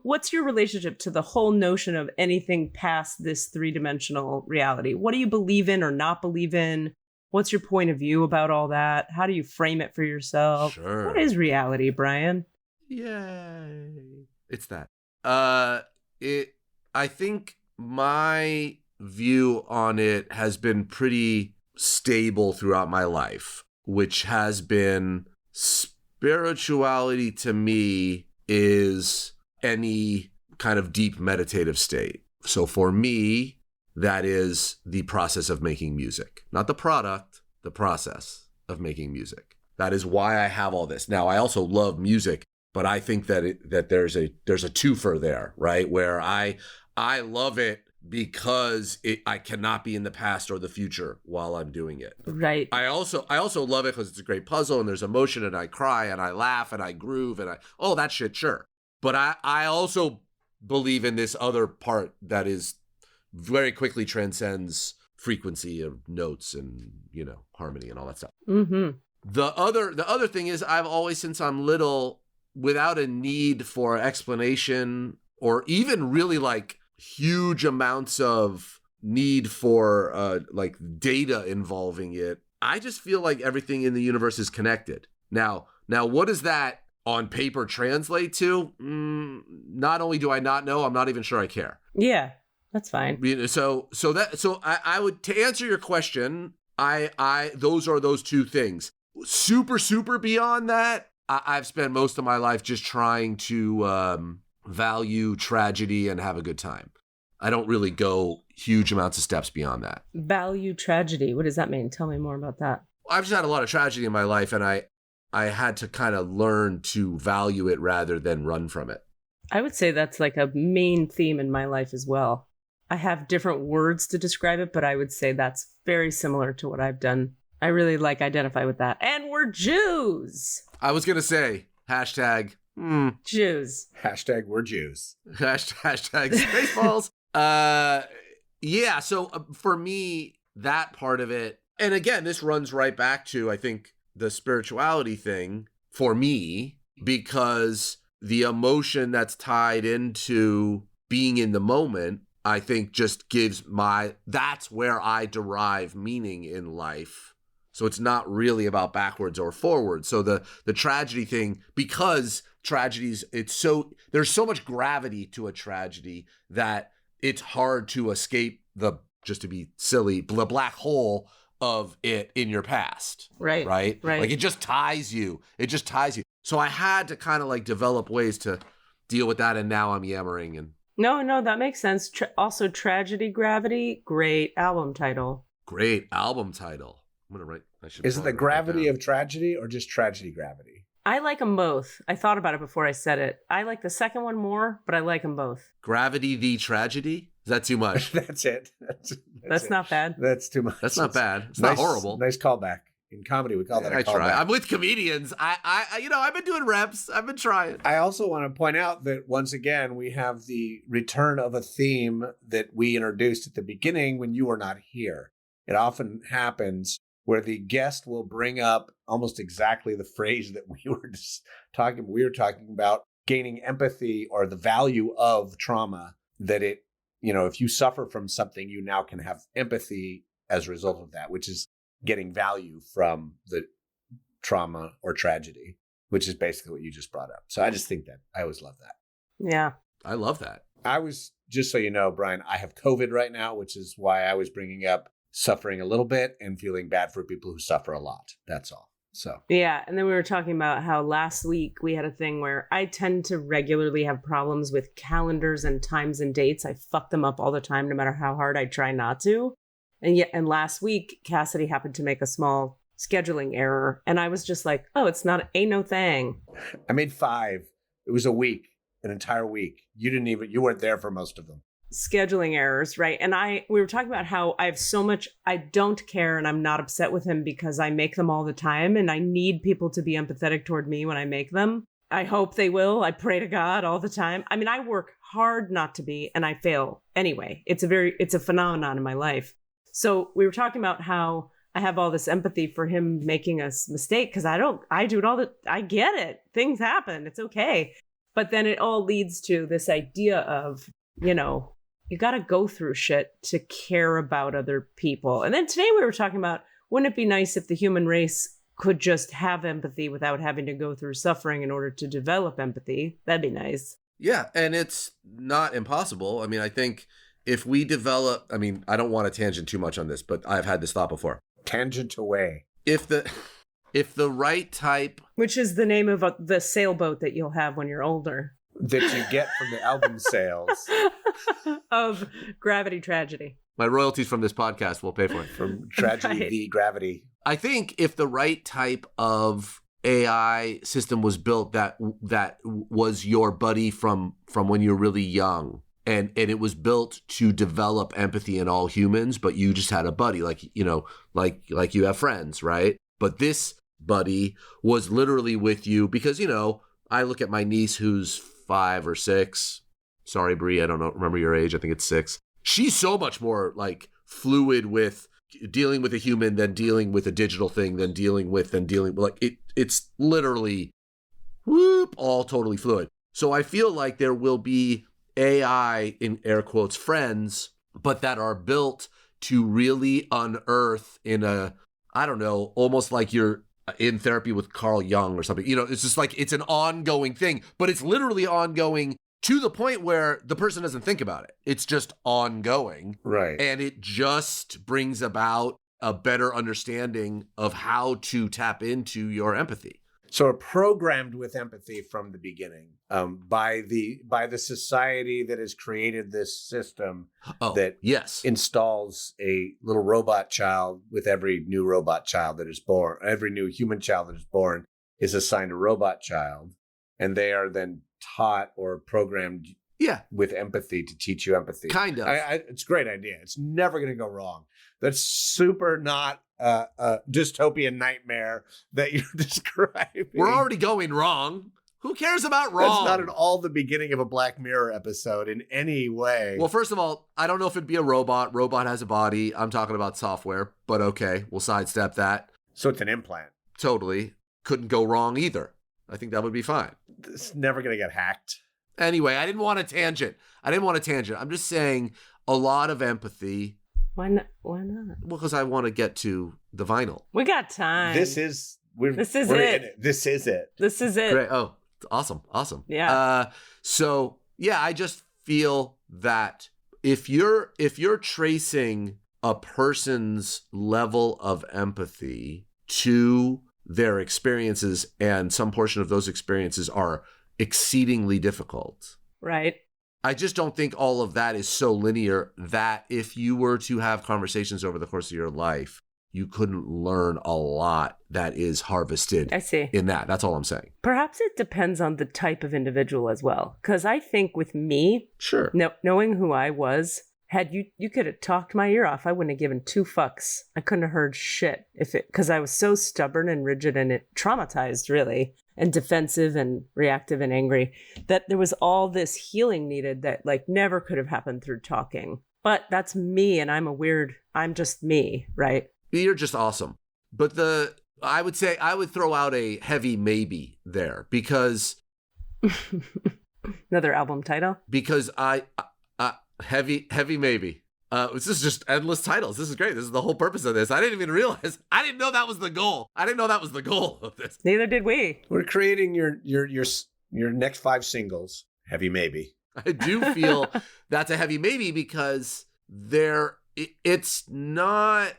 what's your relationship to the whole notion of anything past this three-dimensional reality? What do you believe in or not believe in? What's your point of view about all that? How do you frame it for yourself? Sure. What is reality, Brian? Yay. It's that. I think my view on it has been pretty stable throughout my life, which has been spirituality to me is any kind of deep meditative state. So for me, that is the process of making music, not the product, the process of making music. That is why I have all this. Now, I also love music, but I think that there's a twofer there, right? Where I love it because I cannot be in the past or the future while I'm doing it. Right. I also love it because it's a great puzzle and there's emotion and I cry and I laugh and I groove and all that shit, sure. But I also believe in this other part that is very quickly transcends frequency of notes and, harmony and all that stuff. Mm-hmm. The other thing is I've always, since I'm little, without a need for explanation or even really like huge amounts of need for like data involving it, I just feel like everything in the universe is connected. Now what does that on paper translate to? Not only do I not know, I'm not even sure I care. Yeah, that's fine. So I would, to answer your question, I those are those two things. Super beyond that, I've spent most of my life just trying to value tragedy and have a good time. I don't really go huge amounts of steps beyond that. Value tragedy. What does that mean? Tell me more about that. I've just had a lot of tragedy in my life, and I had to kind of learn to value it rather than run from it. I would say that's like a main theme in my life as well. I have different words to describe it, but I would say that's very similar to what I've done. I really identify with that. And we're Jews. I was going to say, hashtag Jews. Hashtag we're Jews. Hashtag Spaceballs. Yeah, so for me, that part of it, and again, this runs right back to, I think, the spirituality thing for me, because the emotion that's tied into being in the moment, I think just gives that's where I derive meaning in life. So it's not really about backwards or forwards. So the tragedy thing, because tragedies, there's so much gravity to a tragedy that it's hard to escape just to be silly, the black hole of it in your past. Right. Like it just ties you. So I had to kind of like develop ways to deal with that. And now I'm yammering. And No, that makes sense. Also, Tragedy Gravity, great album title. I'm going to write. Is it the gravity of tragedy or just tragedy gravity? I like them both. I thought about it before I said it. I like the second one more, but I like them both. Gravity the tragedy? Is that too much? That's it. That's not bad. That's too much. That's not bad. It's nice, not horrible. Nice callback. In comedy, we call that a callback. I try. I'm with comedians. I've been doing reps. I've been trying. I also want to point out that once again, we have the return of a theme that we introduced at the beginning when you were not here. it often happens where the guest will bring up almost exactly the phrase that we were just talking. We were talking about gaining empathy or the value of trauma, that it, if you suffer from something, you now can have empathy as a result of that, which is getting value from the trauma or tragedy, which is basically what you just brought up. So I just think that I always love that. Yeah. I love that. I was, just so you know, Brian, I have COVID right now, which is why I was bringing up suffering a little bit and feeling bad for people who suffer a lot. That's all. So, yeah. And then we were talking about how last week we had a thing where I tend to regularly have problems with calendars and times and dates. I fuck them up all the time, no matter how hard I try not to. And last week, Cassidy happened to make a small scheduling error. And I was just like, oh, ain't no thing. I made 5. It was a week, an entire week. You weren't there for most of them. Scheduling errors, right? And we were talking about how I have so much, I don't care and I'm not upset with him because I make them all the time and I need people to be empathetic toward me when I make them. I hope they will. I pray to God all the time. I mean, I work hard not to be and I fail anyway. It's a phenomenon in my life. So we were talking about how I have all this empathy for him making a mistake because I do it I get it. Things happen. It's okay. But then it all leads to this idea of, you got to go through shit to care about other people. And then today we were talking about, wouldn't it be nice if the human race could just have empathy without having to go through suffering in order to develop empathy? That'd be nice. Yeah, and it's not impossible. I mean, I think if we develop, I don't want to tangent too much on this, but I've had this thought before. Tangent away. If the right type... Which is the name of the sailboat that you'll have when you're older. That you get from the album sales. Of Gravity Tragedy. My royalties from this podcast will pay for it. From Tragedy Right. v. Gravity. I think if the right type of AI system was built that was your buddy from when you're really young, and it was built to develop empathy in all humans, but you just had a buddy, like you have friends, right? But this buddy was literally with you because, I look at my niece who's 5 or 6. Sorry, Brie, I don't remember your age. I think it's 6. She's so much more fluid with dealing with a human than dealing with a digital thing, it's literally all totally fluid. So I feel like there will be AI, in air quotes, friends, but that are built to really unearth in a, I don't know, almost like you're in therapy with Carl Jung or something. It's just it's an ongoing thing, but it's literally ongoing to the point where the person doesn't think about it. It's just ongoing. Right. And it just brings about a better understanding of how to tap into your empathy. So programmed with empathy from the beginning by the society that has created this system that installs a little robot child with every new robot child that is born. Every new human child that is born is assigned a robot child, and they are then taught or programmed with empathy to teach you empathy. Kind of. It's a great idea. It's never going to go wrong. That's super not a dystopian nightmare that you're describing. We're already going wrong. Who cares about wrong? That's not at all the beginning of a Black Mirror episode in any way. Well, first of all, I don't know if it'd be a robot. Robot has a body. I'm talking about software, but okay, we'll sidestep that. So it's an implant. Totally. Couldn't go wrong either. I think that would be fine. It's never going to get hacked. Anyway, I didn't want a tangent. I'm just saying a lot of empathy. Why not? Well, because I want to get to the vinyl. We got time. This is it. This is it. Great. Oh, awesome. Yeah. So yeah, I just feel that if you're tracing a person's level of empathy to their experiences, and some portion of those experiences are exceedingly difficult. Right. I just don't think all of that is so linear that if you were to have conversations over the course of your life, you couldn't learn a lot that is harvested in that. That's all I'm saying. Perhaps it depends on the type of individual as well. Because I think with me, sure, knowing who I was, had you could have talked my ear off, I wouldn't have given 2 fucks. I couldn't have heard shit because I was so stubborn and rigid and traumatized, really, and defensive and reactive and angry, that there was all this healing needed that never could have happened through talking. But that's me, and I'm just me, right? You're just awesome. But I would say I would throw out a heavy maybe there because Another album title? Because heavy maybe. This is just endless titles. This is great. This is the whole purpose of this. I didn't even realize. I didn't know that was the goal. I didn't know that was the goal of this. Neither did we. We're creating your next 5 singles. Heavy maybe. I do feel that's a heavy maybe because it's not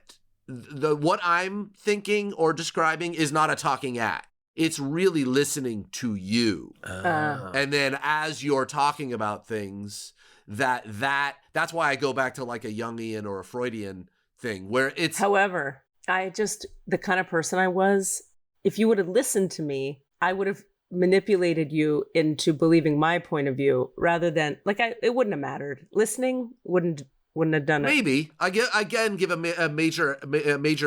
what I'm thinking or describing is not a talking at. It's really listening to you. And then as you're talking about things, that's why I go back to like a Jungian or a Freudian thing where it's. However, the kind of person I was, if you would have listened to me, I would have manipulated you into believing my point of view rather than it wouldn't have mattered. Listening wouldn't have done it. Maybe I give a major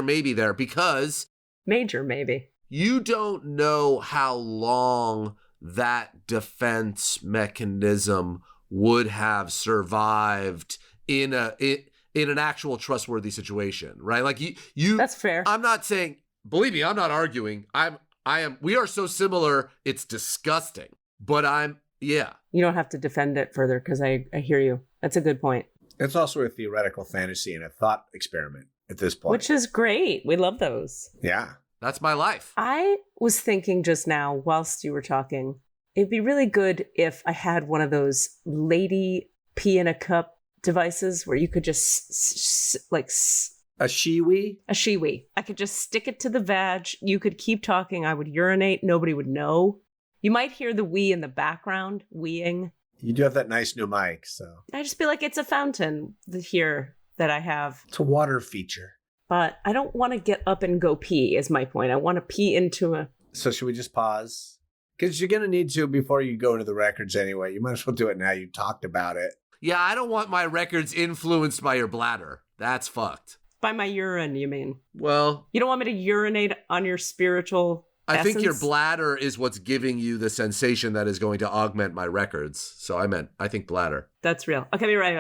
maybe there because major maybe you don't know how long that defense mechanism would have survived in an actual trustworthy situation, right? Like you. That's fair. I'm not saying. Believe me, I'm not arguing. We are so similar, it's disgusting. But yeah. You don't have to defend it further because I hear you. That's a good point. It's also a theoretical fantasy and a thought experiment at this point. Which is great. We love those. Yeah. That's my life. I was thinking just now, whilst you were talking, it'd be really good if I had one of those lady pee in a cup devices where you could just a shiwi? A shiwi. I could just stick it to the vag. You could keep talking. I would urinate. Nobody would know. You might hear the wee in the background, weeing. You do have that nice new mic, so. I just feel like it's a fountain here that I have. It's a water feature. But I don't want to get up and go pee is my point. I want to pee into a... So should we just pause? Because you're going to need to before you go into the records anyway. You might as well do it now. You talked about it. Yeah, I don't want my records influenced by your bladder. That's fucked. By my urine, you mean? Well... You don't want me to urinate on your spiritual essence? I think your bladder is what's giving you the sensation that is going to augment my records. So I think bladder. That's real. Okay, be right.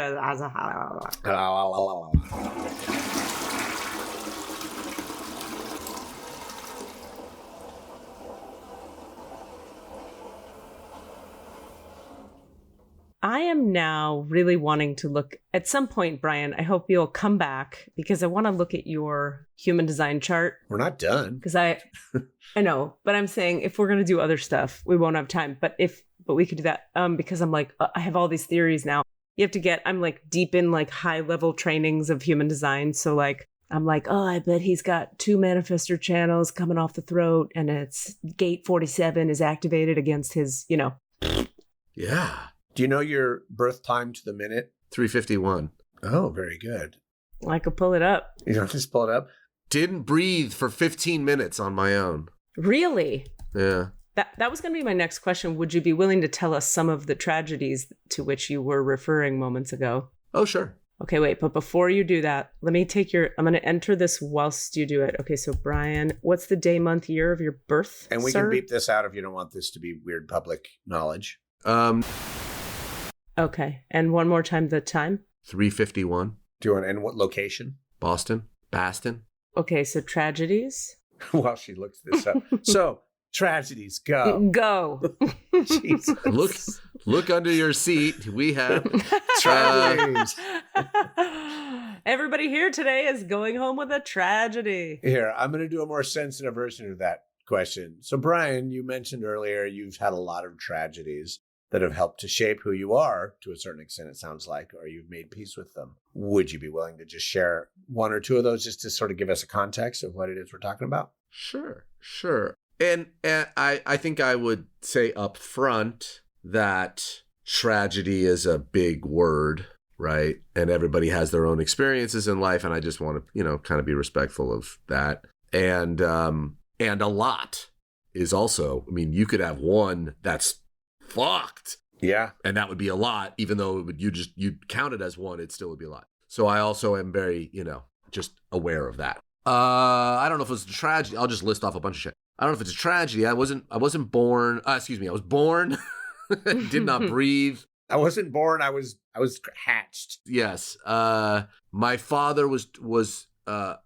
I am now really wanting to look at some point, Brian. I hope you'll come back because I want to look at your human design chart. We're not done. Because I know, but I'm saying if we're going to do other stuff, we won't have time. But we could do that because I'm like, I have all these theories now. I'm like deep in like high level trainings of human design. So like, I'm like, oh, I bet he's got 2 manifestor channels coming off the throat and it's gate 47 is activated against his, Yeah. Do you know your birth time to the minute? 3:51. Oh, very good. I could pull it up. You don't just pull it up? Didn't breathe for 15 minutes on my own. Really? Yeah. That was going to be my next question. Would you be willing to tell us some of the tragedies to which you were referring moments ago? Oh, sure. Okay, wait. But before you do that, let me I'm going to enter this whilst you do it. Okay, so Brian, what's the day, month, year of your birth, And we sir? can beep this out if you don't want this to be weird public knowledge. Okay. And one more time, the time? 3:51. Do you want to end what location? Boston. Okay, so tragedies? While she looks this up. So, tragedies, go. Go. Jesus. Look under your seat. We have Tragedies. Everybody here today is going home with a tragedy. Here, I'm going to do a more sensitive version of that question. So, Brian, you mentioned earlier you've had a lot of tragedies that have helped to shape who you are to a certain extent, it sounds like, or you've made peace with them. Would you be willing to just share 1 or 2 of those just to sort of give us a context of what it is we're talking about? Sure. And I think I would say up front that tragedy is a big word, right? And everybody has their own experiences in life, and I just want to, kind of be respectful of that. And a lot is also, you could have one that's fucked. Yeah. And that would be a lot, even though you'd count it as one, it still would be a lot. So I also am very, just aware of that. I don't know if it was a tragedy. I'll just list off a bunch of shit. I don't know if it's a tragedy. I wasn't born. I was born, did not breathe I wasn't born. I was hatched. Yes. My father was a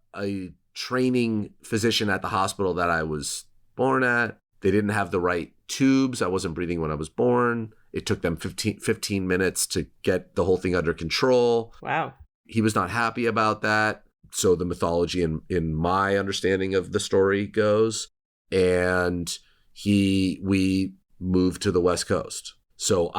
training physician at the hospital that I was born at. They didn't have the right tubes. I wasn't breathing when I was born. It took them 15 minutes to get the whole thing under control. Wow. He was not happy about that. So the mythology in my understanding of the story goes. And we moved to the West Coast. So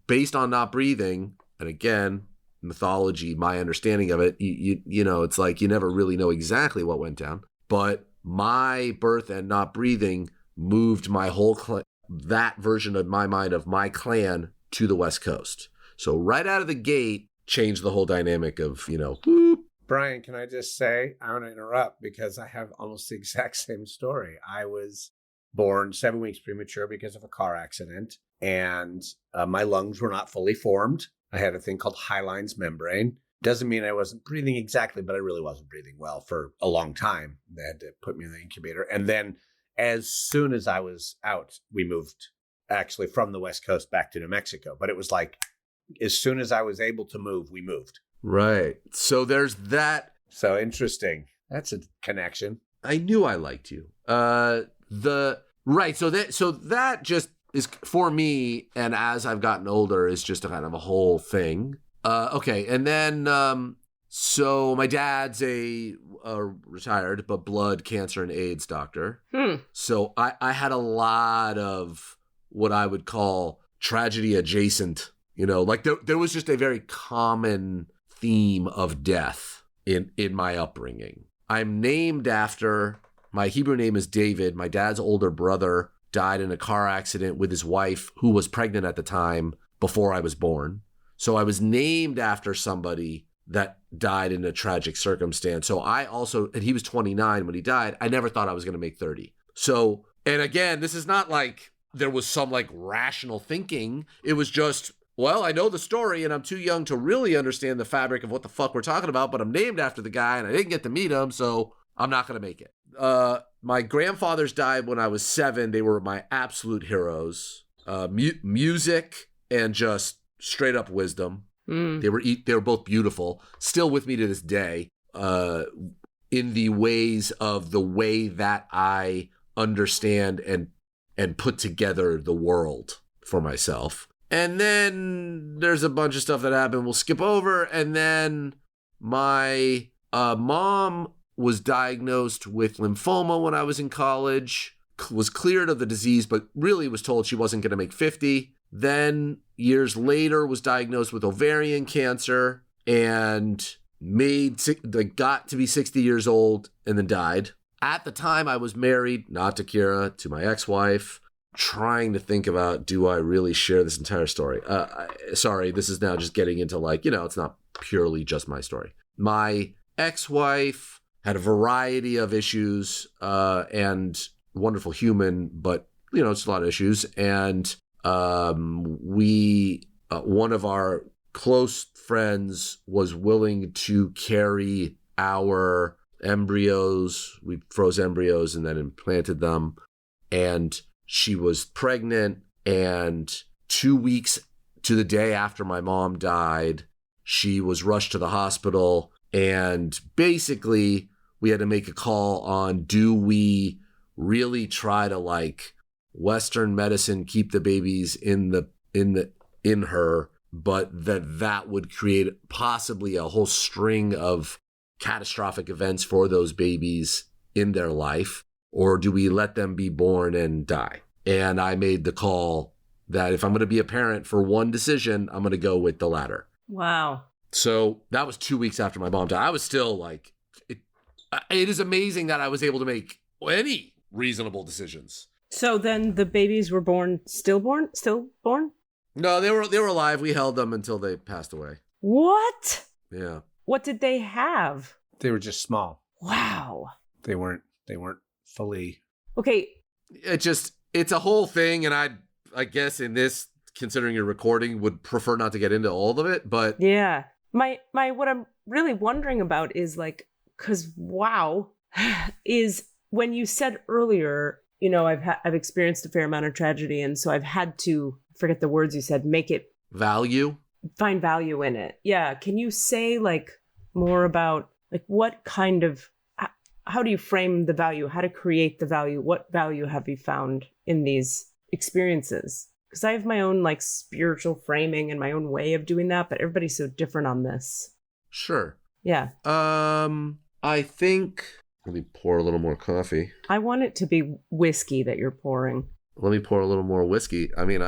based on not breathing, and again, mythology, my understanding of it, you know, it's like you never really know exactly what went down. But my birth and not breathing moved my whole that version of my mind of my clan to the West Coast. So right out of the gate, changed the whole dynamic of, you know, whoop. Brian, can I just say, I want to interrupt because I have almost the exact same story. I was born 7 weeks premature because of a car accident, and my lungs were not fully formed. I had a thing called Highline's membrane. Doesn't mean I wasn't breathing exactly, but I really wasn't breathing well for a long time. They had to put me in the incubator. And then as soon as I was out, we moved actually from the West Coast back to New Mexico. But it was like, as soon as I was able to move, we moved. Right. So there's that. So interesting. That's a connection. I knew I liked you. So that just is for me, and as I've gotten older, is just a kind of a whole thing. Okay, and then so my dad's a retired but blood cancer and AIDS doctor. So I had a lot of what I would call tragedy adjacent. You know, like there was just a very common theme of death in my upbringing. I'm named after, my Hebrew name is David. My dad's older brother died in a car accident with his wife, who was pregnant at the time before I was born. So I was named after somebody that died in a tragic circumstance. So and he was 29 when he died. I never thought I was going to make 30. So, and again, this is not like there was some like rational thinking. It was just, well, I know the story and I'm too young to really understand the fabric of what the fuck we're talking about, but I'm named after the guy and I didn't get to meet him, so I'm not going to make it. My grandfathers died when I was 7. They were my absolute heroes. Music and just straight up wisdom. They were both beautiful, still with me to this day, in the ways of the way that I understand and put together the world for myself. And then there's a bunch of stuff that happened we'll skip over. And then my mom was diagnosed with lymphoma when I was in college, was cleared of the disease, but really was told she wasn't going to make 50. Then years later was diagnosed with ovarian cancer and got to be 60 years old and then died. At the time I was married, not to Kira, to my ex-wife, trying to think about, do I really share this entire story? Sorry, this is now just getting into like, you know, it's not purely just my story. My ex-wife had a variety of issues and wonderful human, but, you know, it's a lot of issues. And one of our close friends was willing to carry our embryos. We froze embryos and then implanted them. And she was pregnant, and 2 weeks to the day after my mom died, she was rushed to the hospital. And basically we had to make a call on, do we really try to like Western medicine, keep the babies in her, but that would create possibly a whole string of catastrophic events for those babies in their life, or do we let them be born and die? And I made the call that if I'm going to be a parent for one decision, I'm going to go with the latter. Wow. So that was 2 weeks after my mom died. I was still like, it is amazing that I was able to make any reasonable decisions. So then the babies were still born? No, they were alive. We held them until they passed away. What? Yeah. What did they have? They were just small. Wow. They weren't fully. Okay. It's a whole thing, and I guess in this, considering your recording, would prefer not to get into all of it, but yeah. My what I'm really wondering about is like, because wow, is when you said earlier, you know, I've experienced a fair amount of tragedy, and so I've had to, forget the words you said, make it value. Find value in it. Yeah. Can you say like more about like what kind of, how do you frame the value? How to create the value? What value have you found in these experiences? Because I have my own like spiritual framing and my own way of doing that, but everybody's so different on this. Sure. Yeah. I think, let me pour a little more coffee. I want it to be whiskey that you're pouring. Let me pour a little more whiskey. I mean,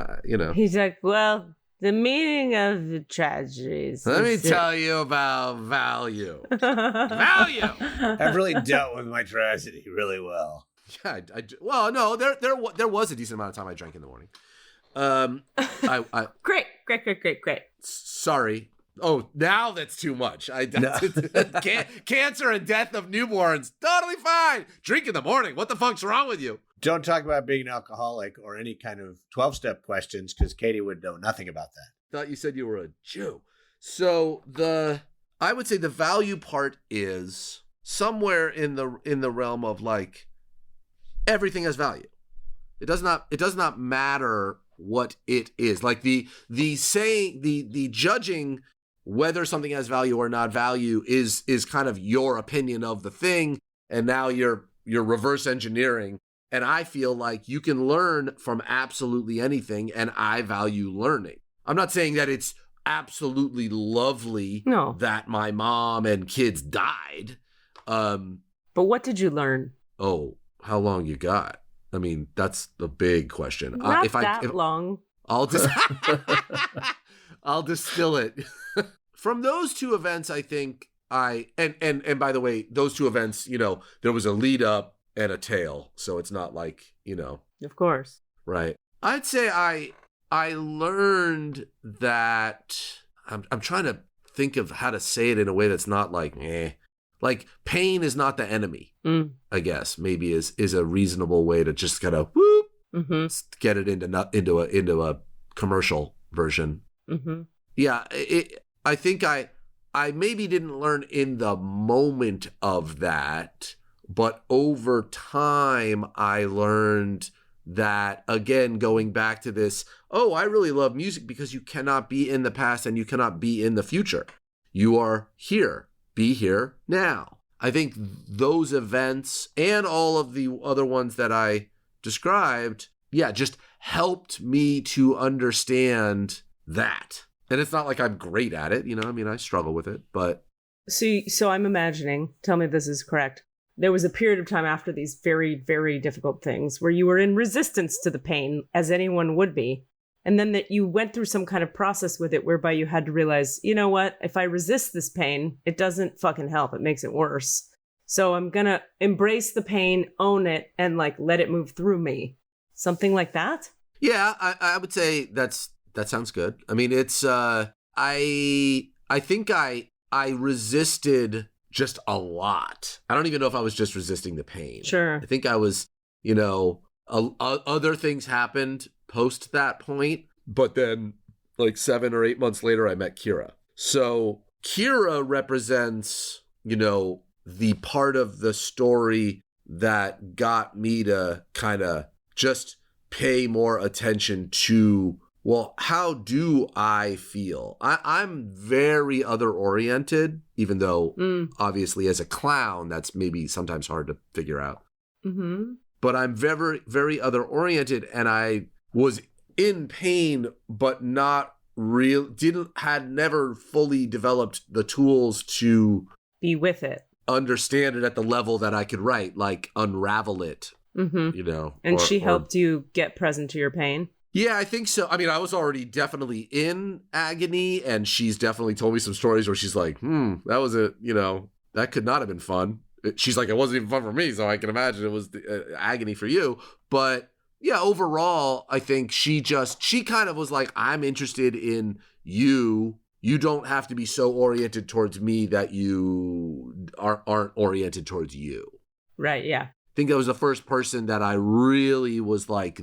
He's like, well, the meaning of the tragedies. Let me tell you about value. Value! I've really dealt with my tragedy really well. Yeah, well, no, there was a decent amount of time I drank in the morning. Great. Sorry. Oh, now that's too much. Cancer and death of newborns, totally fine. Drink in the morning. What the fuck's wrong with you? Don't talk about being an alcoholic or any kind of 12-step questions because Katie would know nothing about that. Thought you said you were a Jew. So I would say the value part is somewhere in the realm of like everything has value. It does not matter what it is. Like the judging whether something has value or not value is kind of your opinion of the thing, and now you're reverse engineering. And I feel like you can learn from absolutely anything, and I value learning. I'm not saying that it's absolutely lovely that my mom and kids died. But what did you learn? Oh, how long you got? I mean, that's the big question. Not that long. I'll distill it. From those two events, I think and by the way, those two events, there was a lead up and a tail. So it's not like, Of course. Right. I'd say I learned that I'm trying to think of how to say it in a way that's not like, like pain is not the enemy, I guess maybe is a reasonable way to just kind of get it into a commercial version. Mm-hmm. Yeah. I think I maybe didn't learn in the moment of that, but over time I learned that, again, going back to this, I really love music because you cannot be in the past and you cannot be in the future. You are here. Be here now. I think those events and all of the other ones that I described, just helped me to understand that. And it's not like I'm great at it, I struggle with it, but. So I'm imagining, tell me if this is correct. There was a period of time after these very, very difficult things where you were in resistance to the pain, as anyone would be. And then that you went through some kind of process with it whereby you had to realize, you know what, if I resist this pain, it doesn't fucking help. It makes it worse. So I'm going to embrace the pain, own it, and like let it move through me. Something like that? Yeah, I would say that sounds good. I mean, it's, I think I resisted just a lot. I don't even know if I was just resisting the pain. Sure. I think I was, other things happened post that point, but then like 7 or 8 months later, I met Kira. So Kira represents, the part of the story that got me to kind of just pay more attention to, well, how do I feel? I'm very other oriented, even though obviously as a clown, that's maybe sometimes hard to figure out. Mm-hmm. But I'm very, very other oriented, and I was in pain, but not had never fully developed the tools to be with it, understand it at the level that I could write, like unravel it, And she helped you get present to your pain? Yeah, I think so. I mean, I was already definitely in agony, and she's definitely told me some stories where she's like, that was that could not have been fun. She's like, it wasn't even fun for me, so I can imagine it was agony for you. But yeah, overall, I think she kind of was like, I'm interested in you. You don't have to be so oriented towards me that you aren't oriented towards you. Right, yeah. I think that was the first person that I really was like,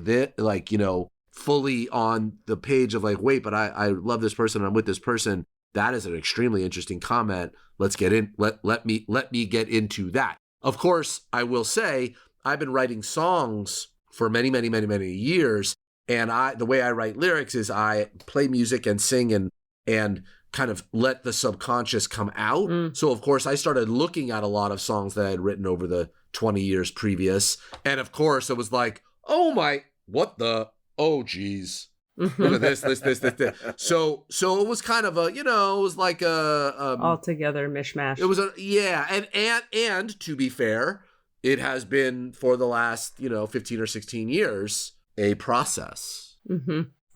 fully on the page of like, wait, but I love this person. I'm with this person. That is an extremely interesting comment. Let's get in. Let me get into that. Of course, I will say I've been writing songs for many, many, many, many years. And the way I write lyrics is I play music and sing and kind of let the subconscious come out. So of course I started looking at a lot of songs that I had written over the 20 years previous. And of course it was like, oh geez. Look at this. So it was kind of it was like a altogether mishmash. It was and to be fair, it has been for the last 15 or 16 years a process.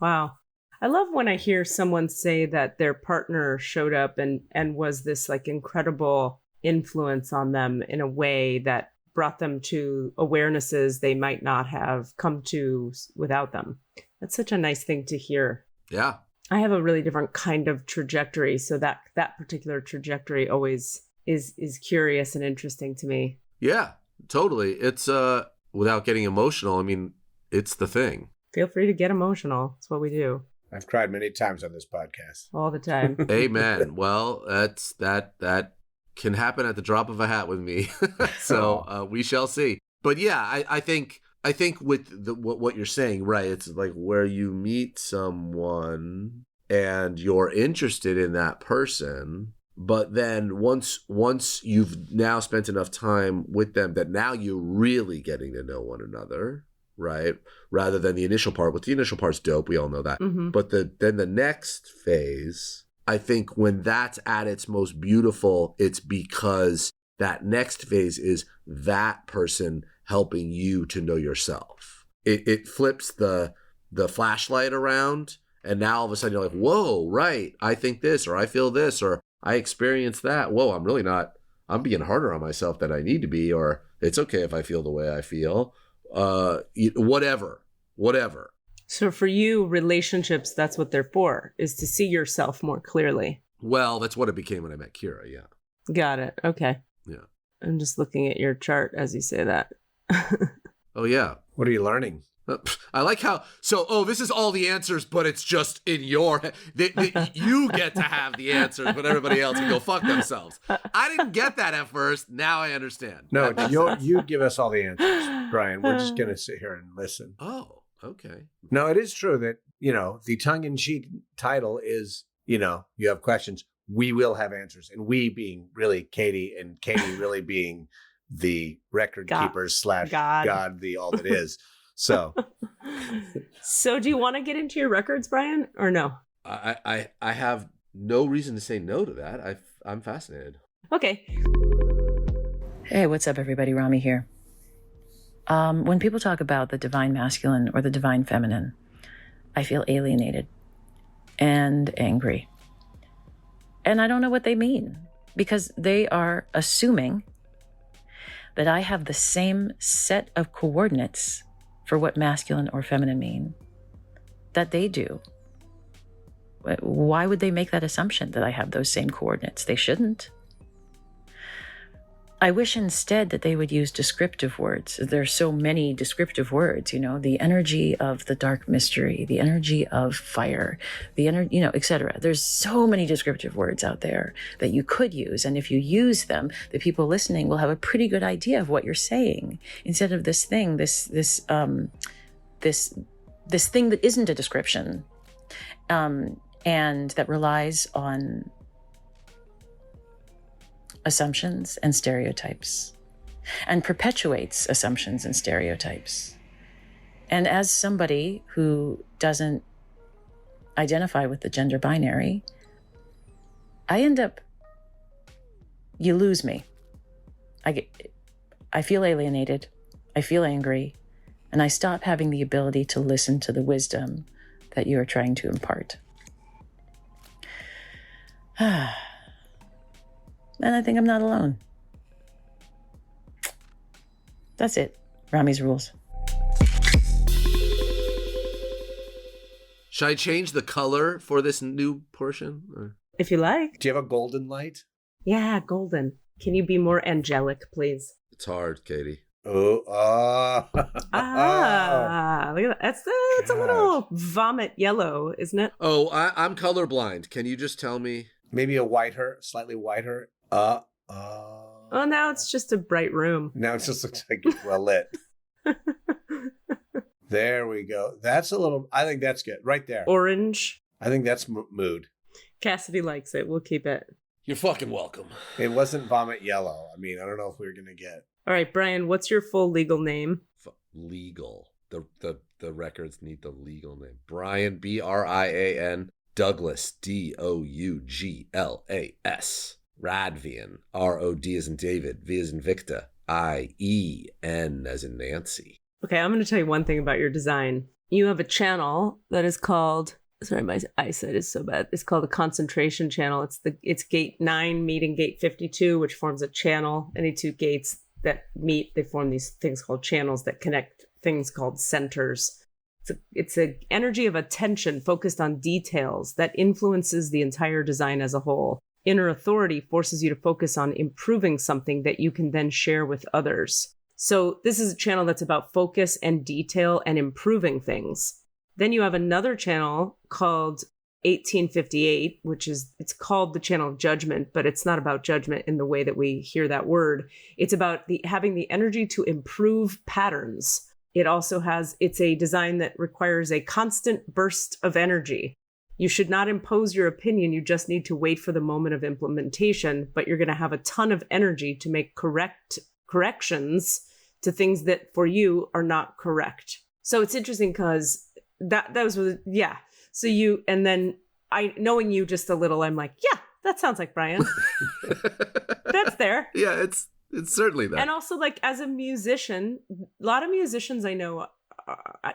Wow. I love when I hear someone say that their partner showed up and was this like incredible influence on them in a way that brought them to awarenesses they might not have come to without them. That's such a nice thing to hear. Yeah. I have a really different kind of trajectory, so that particular trajectory always is curious and interesting to me. Yeah, totally. It's without getting emotional, I mean, it's the thing. Feel free to get emotional. That's what we do. I've cried many times on this podcast. All the time. Amen. Well, that can happen at the drop of a hat with me. So we shall see. But yeah, I think with what you're saying, right? It's like where you meet someone and you're interested in that person, but then once you've now spent enough time with them that now you're really getting to know one another, right? Rather than the initial part. But the initial part's dope. We all know that. But then the next phase, I think when that's at its most beautiful, it's because that next phase is that person helping you to know yourself. It flips the flashlight around, and now all of a sudden you're like, whoa, right, I think this, or I feel this, or I experience that. Whoa, I'm being harder on myself than I need to be, or it's okay if I feel the way I feel. Whatever. So for you, relationships, that's what they're for, is to see yourself more clearly. Well, that's what it became when I met Kira, yeah. Got it. Okay. Yeah. I'm just looking at your chart as you say that. Oh, yeah. What are you learning? I like how, this is all the answers, but it's just in your head. You get to have the answers, but everybody else can go fuck themselves. I didn't get that at first. Now I understand. No, you give us all the answers, Brian. We're just going to sit here and listen. Oh, okay. No, it is true that, the tongue-in-cheek title is, you have questions. We will have answers. And we being really Katie, and Katie really being the record keeper / God, the all that is. So do you want to get into your records, Brian, or no? I have no reason to say no to that. I'm fascinated. Okay. Hey, what's up, everybody? Rami here. When people talk about the divine masculine or the divine feminine, I feel alienated and angry. And I don't know what they mean, because they are assuming that I have the same set of coordinates for what masculine or feminine mean that they do. Why would they make that assumption that I have those same coordinates? They shouldn't. I wish instead that they would use descriptive words. There are so many descriptive words, the energy of the dark mystery, the energy of fire, the energy, etc. There's so many descriptive words out there that you could use. And if you use them, the people listening will have a pretty good idea of what you're saying, instead of this thing, this thing that isn't a description, and that relies on assumptions and stereotypes, and perpetuates assumptions and stereotypes. And as somebody who doesn't identify with the gender binary, you lose me. I feel alienated, I feel angry, and I stop having the ability to listen to the wisdom that you are trying to impart. And I think I'm not alone. That's it. Rami's rules. Should I change the color for this new portion? Or? If you like. Do you have a golden light? Yeah, golden. Can you be more angelic, please? It's hard, Katie. Look at that. It's a little vomit yellow, isn't it? Oh, I'm colorblind. Can you just tell me? Maybe slightly whiter. Oh, now it's just a bright room. Now it just looks like it's well lit. There we go. That's a little, I think that's good. Right there. Orange. I think that's mood. Cassidy likes it. We'll keep it. You're fucking welcome. It wasn't vomit yellow. I mean, I don't know if we were going to get. All right, Brian, what's your full legal name? Legal. The records need the legal name. Brian, Brian Douglas, Douglas. Rodvein, Rod as in David, V as in Victor, IEN as in Nancy. Okay, I'm going to tell you one thing about your design. You have a channel that is called, sorry, my eyesight is so bad. It's called a concentration channel. It's gate 9 meeting gate 52, which forms a channel. Any two gates that meet, they form these things called channels that connect things called centers. It's an energy of attention focused on details that influences the entire design as a whole. Inner authority forces you to focus on improving something that you can then share with others. So this is a channel that's about focus and detail and improving things. Then you have another channel called 1858, it's called the channel of judgment, but it's not about judgment in the way that we hear that word. It's about having the energy to improve patterns. It's a design that requires a constant burst of energy. You should not impose your opinion. You just need to wait for the moment of implementation, but you're going to have a ton of energy to make corrections to things that for you are not correct. So it's interesting because that was, yeah. So knowing you just a little, I'm like, yeah, that sounds like Brian. That's there. Yeah, it's certainly that. And also, like, as a musician, a lot of musicians I know,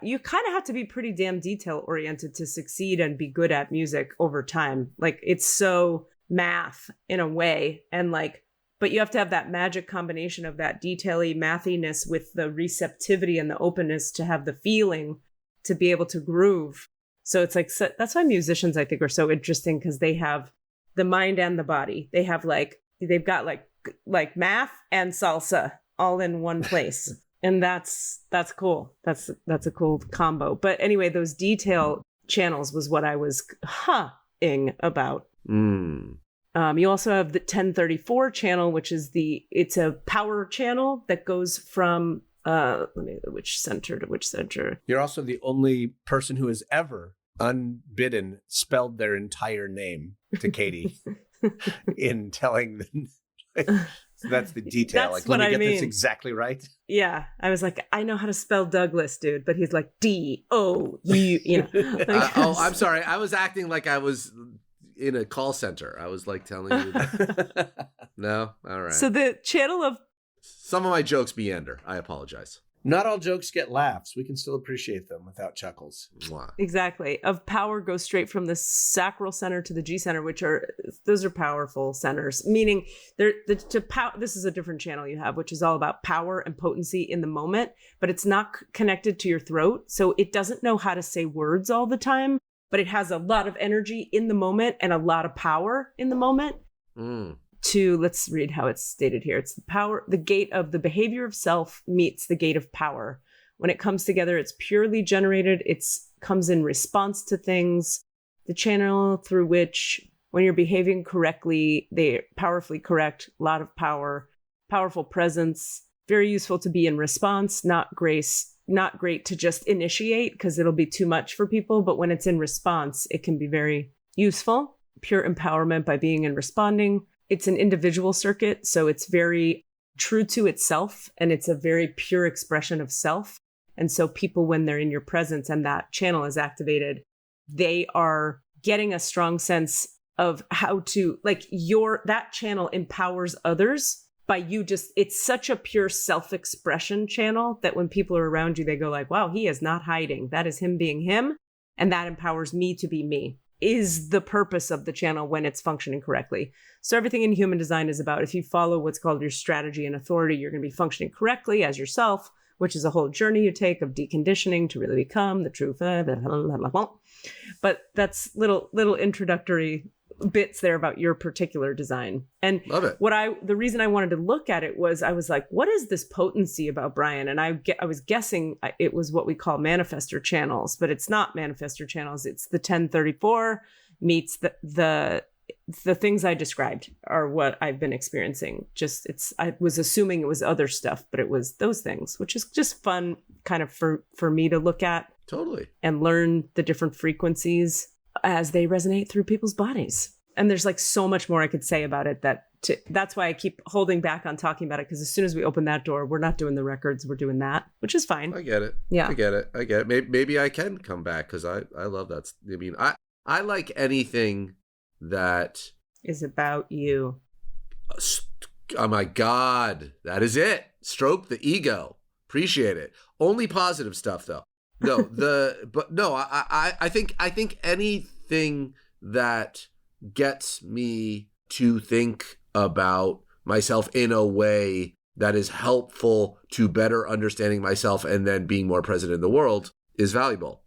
you kind of have to be pretty damn detail oriented to succeed and be good at music over time. Like, it's so math in a way, and like, but you have to have that magic combination of that detail-y mathiness with the receptivity and the openness to have the feeling to be able to groove. So it's like, so that's why musicians I think are so interesting, because they have the mind and the body. They've got like math and salsa all in one place. And that's cool. That's a cool combo. But anyway, those detail channels was what I was ing about. You also have the 1034 channel, which is it's a power channel that goes from which center to which center. You're also the only person who has ever unbidden spelled their entire name to Katie in telling them. So that's the detail. That's like, let me get what I mean. this exactly right. Yeah. I was like, I know how to spell Douglas, dude. But he's like, D-O-U, you know. I'm sorry. I was acting like I was in a call center. I was like telling you that. No? All right. So the channel of... Some of my jokes meander. I apologize. Not all jokes get laughs. We can still appreciate them without chuckles. Mwah. Exactly. Of power goes straight from the sacral center to the G center, those are powerful centers. Meaning, this is a different channel you have, which is all about power and potency in the moment, but it's not connected to your throat. So it doesn't know how to say words all the time, but it has a lot of energy in the moment and a lot of power in the moment. Let's read how it's stated here. It's the gate of the behavior of self meets the gate of power. When it comes together, it's purely generated. It comes in response to things. The channel through which, when you're behaving correctly, they're powerfully correct, a lot of power, powerful presence, very useful to be in response, not great to just initiate because it'll be too much for people. But when it's in response, it can be very useful. Pure empowerment by being and responding. It's an individual circuit, so it's very true to itself, and it's a very pure expression of self. And so people, when they're in your presence and that channel is activated, they are getting a strong sense of how to, that channel empowers others by it's such a pure self-expression channel that when people are around you, they go like, wow, he is not hiding. That is him being him, and that empowers me to be me. Is the purpose of the channel when it's functioning correctly. So everything in human design is about, if you follow what's called your strategy and authority, you're going to be functioning correctly as yourself, which is a whole journey you take of deconditioning to really become the truth. But that's little introductory bits there about your particular design. And love it. The reason I wanted to look at it was I was like, what is this potency about Brian? And I was guessing it was what we call manifestor channels, but it's not manifestor channels. It's the 1034 meets the the things I described are what I've been experiencing. I was assuming it was other stuff, but it was those things, which is just fun kind of for me to look at. Totally. And learn the different frequencies as they resonate through people's bodies. And there's like so much more I could say about it that's why I keep holding back on talking about it. Because as soon as we open that door, we're not doing the records. We're doing that, which is fine. I get it. Yeah. I get it. Maybe I can come back because I love that. I mean, I like anything that is about you. Oh my God. That is it. Stroke the ego. Appreciate it. Only positive stuff though. No, I think anything that gets me to think about myself in a way that is helpful to better understanding myself and then being more present in the world is valuable.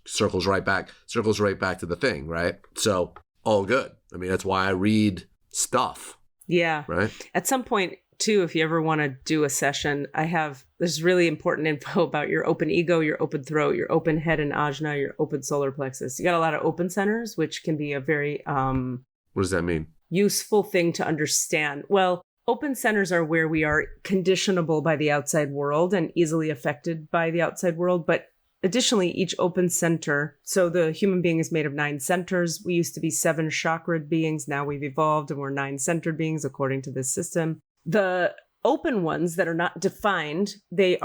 Circles right back to the thing, right? So all good. I mean, that's why I read stuff. Yeah. Right. At some point too, if you ever want to do a session, there's really important info about your open ego, your open throat, your open head and ajna, your open solar plexus. You got a lot of open centers, which can be a very what does that mean? Useful thing to understand. Well, open centers are where we are conditionable by the outside world and easily affected by the outside world. But additionally, each open center, so the human being is made of 9 centers. We used to be 7 chakrad beings. Now we've evolved and we're 9 centered beings according to this system. The open ones that are not defined, they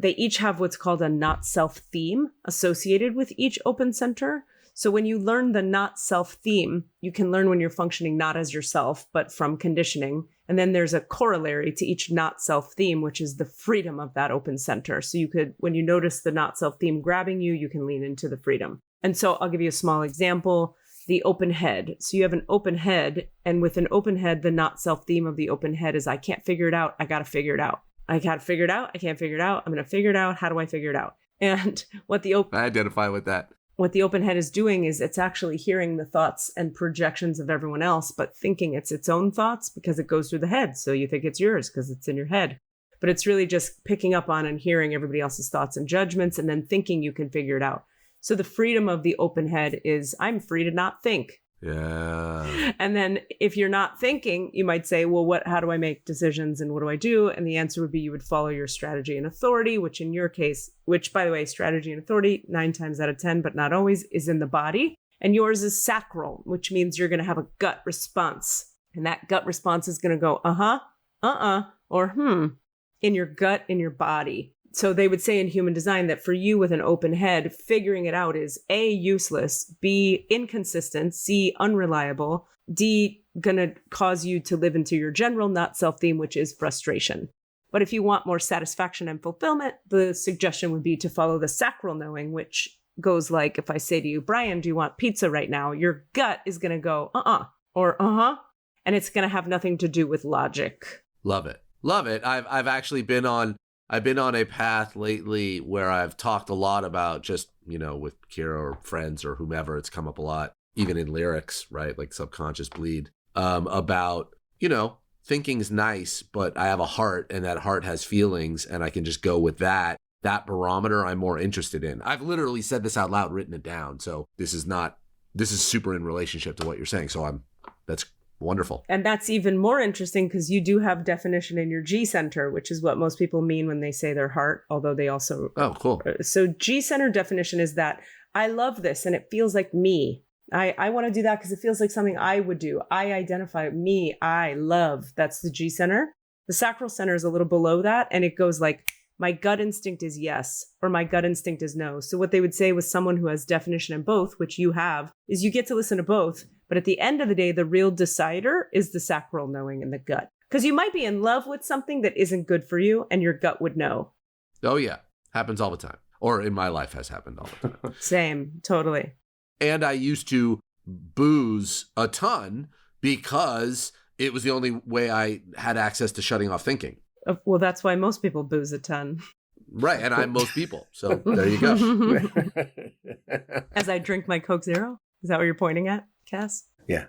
each have what's called a not self theme associated with each open center. So when you learn the not self theme, you can learn when you're functioning not as yourself, but from conditioning. And then there's a corollary to each not self theme, which is the freedom of that open center. So you could, when you notice the not self theme grabbing you, you can lean into the freedom. And so I'll give you a small example. The open head. So you have an open head, and with an open head, the not self theme of the open head is I can't figure it out. I got to figure it out. I got to figure it out. I can't figure it out. I'm going to figure it out. How do I figure it out? And I identify with that. What the open head is doing is it's actually hearing the thoughts and projections of everyone else, but thinking it's its own thoughts because it goes through the head. So you think it's yours because it's in your head. But it's really just picking up on and hearing everybody else's thoughts and judgments and then thinking you can figure it out. So the freedom of the open head is I'm free to not think. Yeah. And then if you're not thinking, you might say, well, how do I make decisions and what do I do? And the answer would be you would follow your strategy and authority, which in your case, which by the way, strategy and authority 9 times out of 10, but not always, is in the body. And yours is sacral, which means you're going to have a gut response. And that gut response is going to go, or in your gut, in your body. So they would say in human design that for you with an open head, figuring it out is A, useless, B, inconsistent, C, unreliable, D, going to cause you to live into your general not self theme, which is frustration. But if you want more satisfaction and fulfillment, the suggestion would be to follow the sacral knowing, which goes like, if I say to you, Brian, do you want pizza right now? Your gut is going to go, or and it's going to have nothing to do with logic. Love it. I've actually been on a path lately where I've talked a lot about just, with Kira or friends or whomever, it's come up a lot, even in lyrics, right? Like subconscious bleed, about, thinking's nice, but I have a heart and that heart has feelings and I can just go with that. That barometer I'm more interested in. I've literally said this out loud, written it down. So this is super in relationship to what you're saying. So that's wonderful. And that's even more interesting because you do have definition in your G center, which is what most people mean when they say their heart, although they also... Oh, cool. So G center definition is that I love this and it feels like me. I want to do that because it feels like something I would do. I identify me. I love. That's the G center. The sacral center is a little below that. And it goes like, my gut instinct is yes, or my gut instinct is no. So what they would say with someone who has definition in both, which you have, is you get to listen to both. But at the end of the day, the real decider is the sacral knowing in the gut. Because you might be in love with something that isn't good for you and your gut would know. Oh, yeah. Happens all the time. Or in my life has happened all the time. Same. Totally. And I used to booze a ton because it was the only way I had access to shutting off thinking. Well, that's why most people booze a ton. Right. And I'm most people. So there you go. As I drink my Coke Zero? Is that what you're pointing at, Cass? Yeah.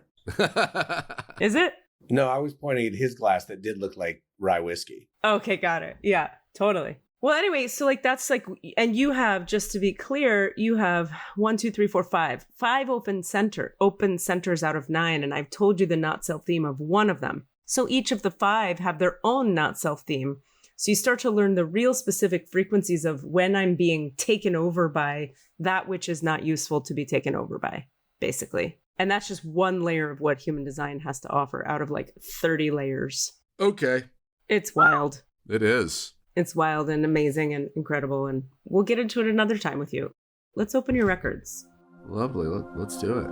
Is it? No, I was pointing at his glass that did look like rye whiskey. Okay, got it. Yeah, totally. Well, anyway, so like that's like, and you have, just to be clear, you have 1, 2, 3, 4, 5 open centers out of 9, and I've told you the not self theme of one of them. So each of the 5 have their own not self theme. So you start to learn the real specific frequencies of when I'm being taken over by that which is not useful to be taken over by, basically. And that's just one layer of what human design has to offer out of like 30 layers. Okay. It's wild. It is. It's wild and amazing and incredible, and we'll get into it another time with you. Let's open your records. Lovely. Let's do it.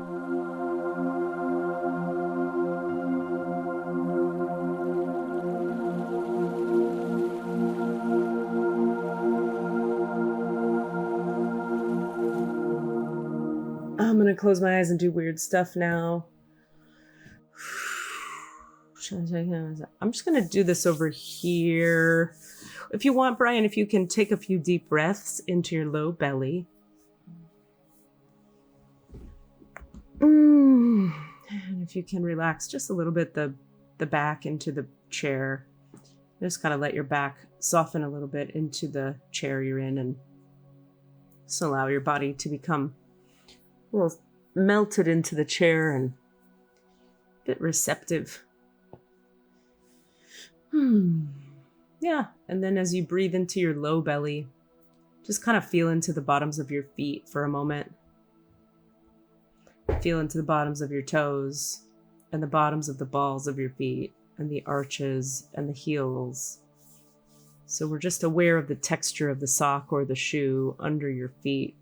I'm going to close my eyes and do weird stuff now. I'm just going to do this over here. If you want, Brian, if you can take a few deep breaths into your low belly. And if you can relax just a little bit the back into the chair. Just kind of let your back soften a little bit into the chair you're in, and just allow your body to become a little melted into the chair and a bit receptive. Yeah, and then as you breathe into your low belly, just kind of feel into the bottoms of your feet for a moment. Feel into the bottoms of your toes and the bottoms of the balls of your feet and the arches and the heels. So we're just aware of the texture of the sock or the shoe under your feet.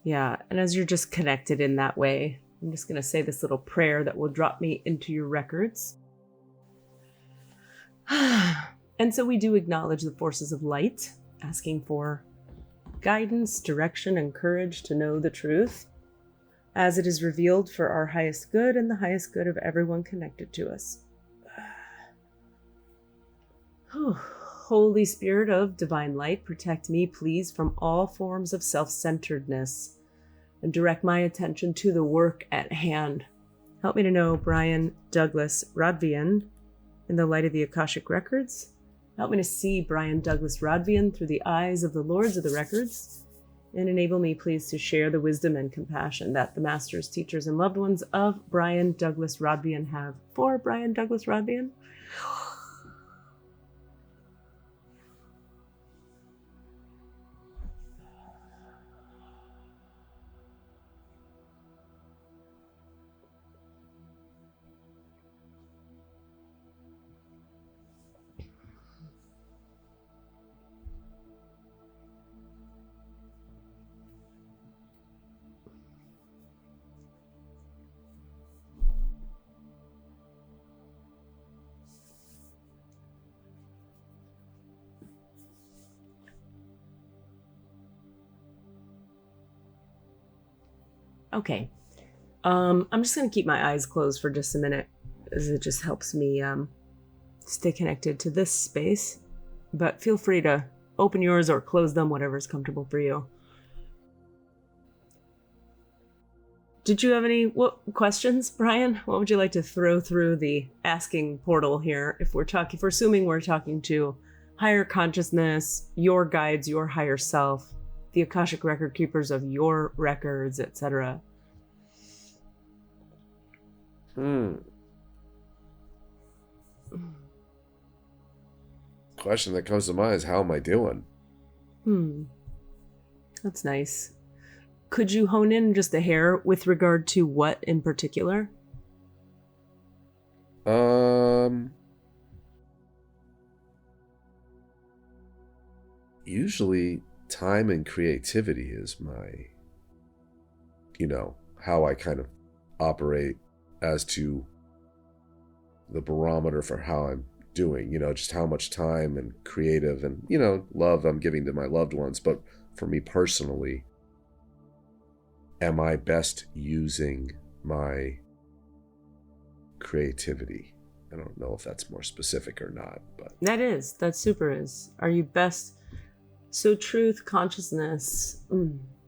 Yeah, and as you're just connected in that way, I'm just going to say this little prayer that will drop me into your records. And so we do acknowledge the forces of light, asking for guidance, direction, and courage to know the truth, as it is revealed for our highest good and the highest good of everyone connected to us. Holy Spirit of divine light, protect me, please, from all forms of self-centeredness, and direct my attention to the work at hand. Help me to know Brian Douglas Rodvein in the light of the Akashic Records. Help me to see Brian Douglas Rodvein through the eyes of the Lords of the Records, and enable me, please, to share the wisdom and compassion that the masters, teachers, and loved ones of Brian Douglas Rodvein have for Brian Douglas Rodvein. Okay. I'm just going to keep my eyes closed for just a minute, as it just helps me stay connected to this space. But feel free to open yours or close them, whatever's comfortable for you. Did you have any questions, Brian? What would you like to throw through the asking portal here? If we're assuming we're talking to higher consciousness, your guides, your higher self, the Akashic record keepers of your records, etc. Question that comes to mind is, how am I doing? That's nice. Could you hone in just a hair with regard to what in particular? Usually time and creativity is my, how I kind of operate as to the barometer for how I'm doing, just how much time and creative and, love I'm giving to my loved ones. But for me personally, am I best using my creativity? I don't know if that's more specific or not, but that super is. Are you best? So truth, consciousness,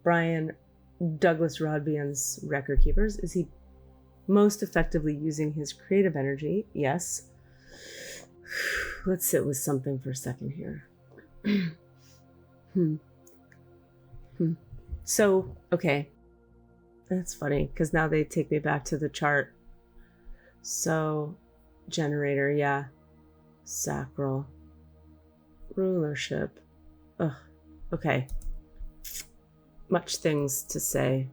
Brian Douglas Rodvein's record keepers, is he most effectively using his creative energy. Yes. Let's sit with something for a second here. So, okay. That's funny because now they take me back to the chart. So, generator, yeah. Sacral. Rulership. Ugh. Okay. Much things to say.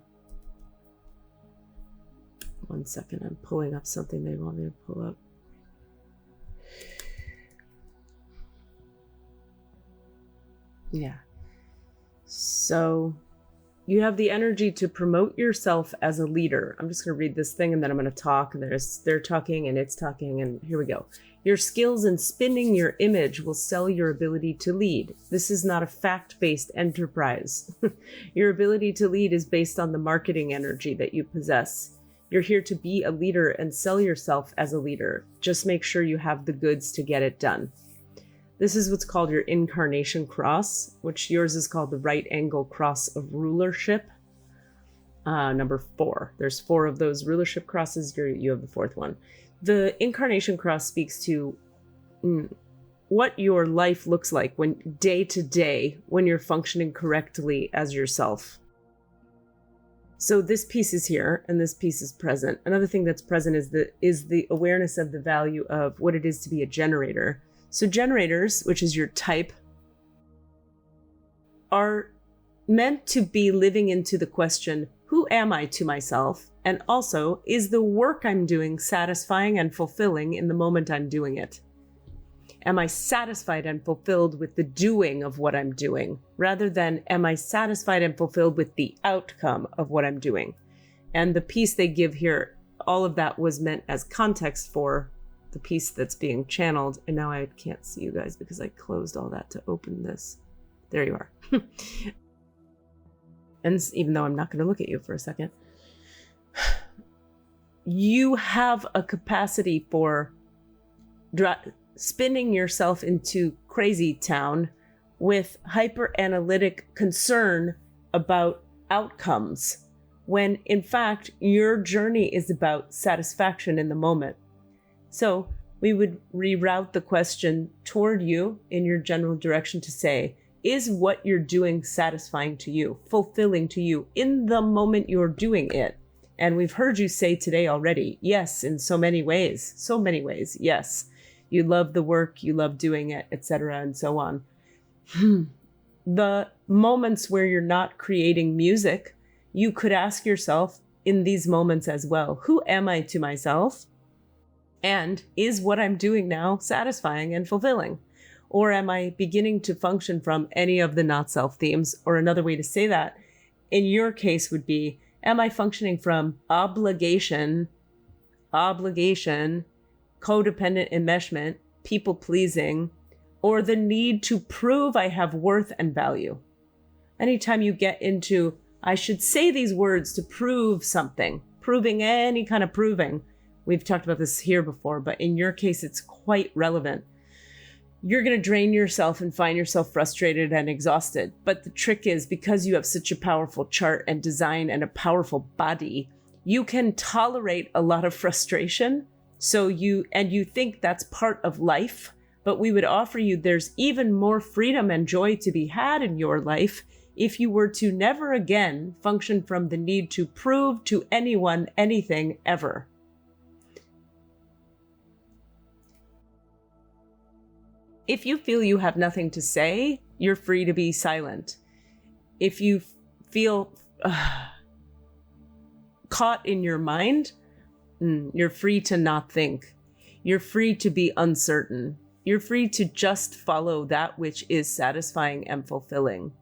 1 second. I'm pulling up something they want me to pull up. Yeah. So you have the energy to promote yourself as a leader. I'm just going to read this thing and then I'm going to talk. They're talking and it's talking, and here we go. Your skills in spinning your image will sell your ability to lead. This is not a fact-based enterprise. Your ability to lead is based on the marketing energy that you possess. You're here to be a leader and sell yourself as a leader. Just make sure you have the goods to get it done. This is what's called your incarnation cross, which yours is called the right angle cross of rulership. Number 4. There's 4 of those rulership crosses. You have the 4th one. The incarnation cross speaks to what your life looks like when day to day, when you're functioning correctly as yourself. So this piece is here and this piece is present. Another thing that's present is the awareness of the value of what it is to be a generator. So generators, which is your type, are meant to be living into the question, who am I to myself? And also, is the work I'm doing satisfying and fulfilling in the moment I'm doing it? Am I satisfied and fulfilled with the doing of what I'm doing, rather than am I satisfied and fulfilled with the outcome of what I'm doing? And the piece they give here, all of that was meant as context for the piece that's being channeled. And now I can't see you guys because I closed all that to open this. There you are. And even though I'm not going to look at you for a second, you have a capacity for spinning yourself into crazy town with hyper analytic concern about outcomes, when in fact your journey is about satisfaction in the moment. So we would reroute the question toward you in your general direction to say, is what you're doing satisfying to you, fulfilling to you in the moment you're doing it? And we've heard you say today already, yes, in so many ways, yes. You love the work, you love doing it, etc., and so on. The moments where you're not creating music, you could ask yourself in these moments as well, who am I to myself? And is what I'm doing now satisfying and fulfilling? Or am I beginning to function from any of the not self themes? Or another way to say that in your case would be, am I functioning from obligation, codependent enmeshment, people pleasing, or the need to prove I have worth and value? Anytime you get into, I should say these words to prove something, proving any kind of proving. We've talked about this here before, but in your case, it's quite relevant. You're going to drain yourself and find yourself frustrated and exhausted. But the trick is, because you have such a powerful chart and design and a powerful body, you can tolerate a lot of frustration. So you think that's part of life, but we would offer you there's even more freedom and joy to be had in your life if you were to never again function from the need to prove to anyone anything ever. If you feel you have nothing to say, you're free to be silent. If you feel caught in your mind, you're free to not think. You're free to be uncertain. You're free to just follow that which is satisfying and fulfilling.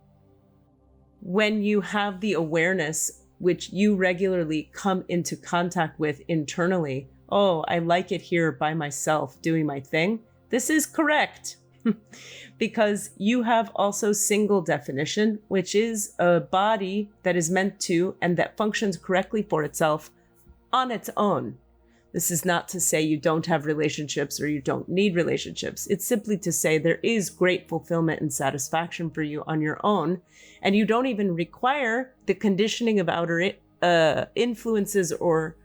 When you have the awareness, which you regularly come into contact with internally, oh, I like it here by myself doing my thing. This is correct. Because you have also single definition, which is a body that is meant to and that functions correctly for itself on its own. This is not to say you don't have relationships or you don't need relationships. It's simply to say there is great fulfillment and satisfaction for you on your own, and you don't even require the conditioning of outer influences or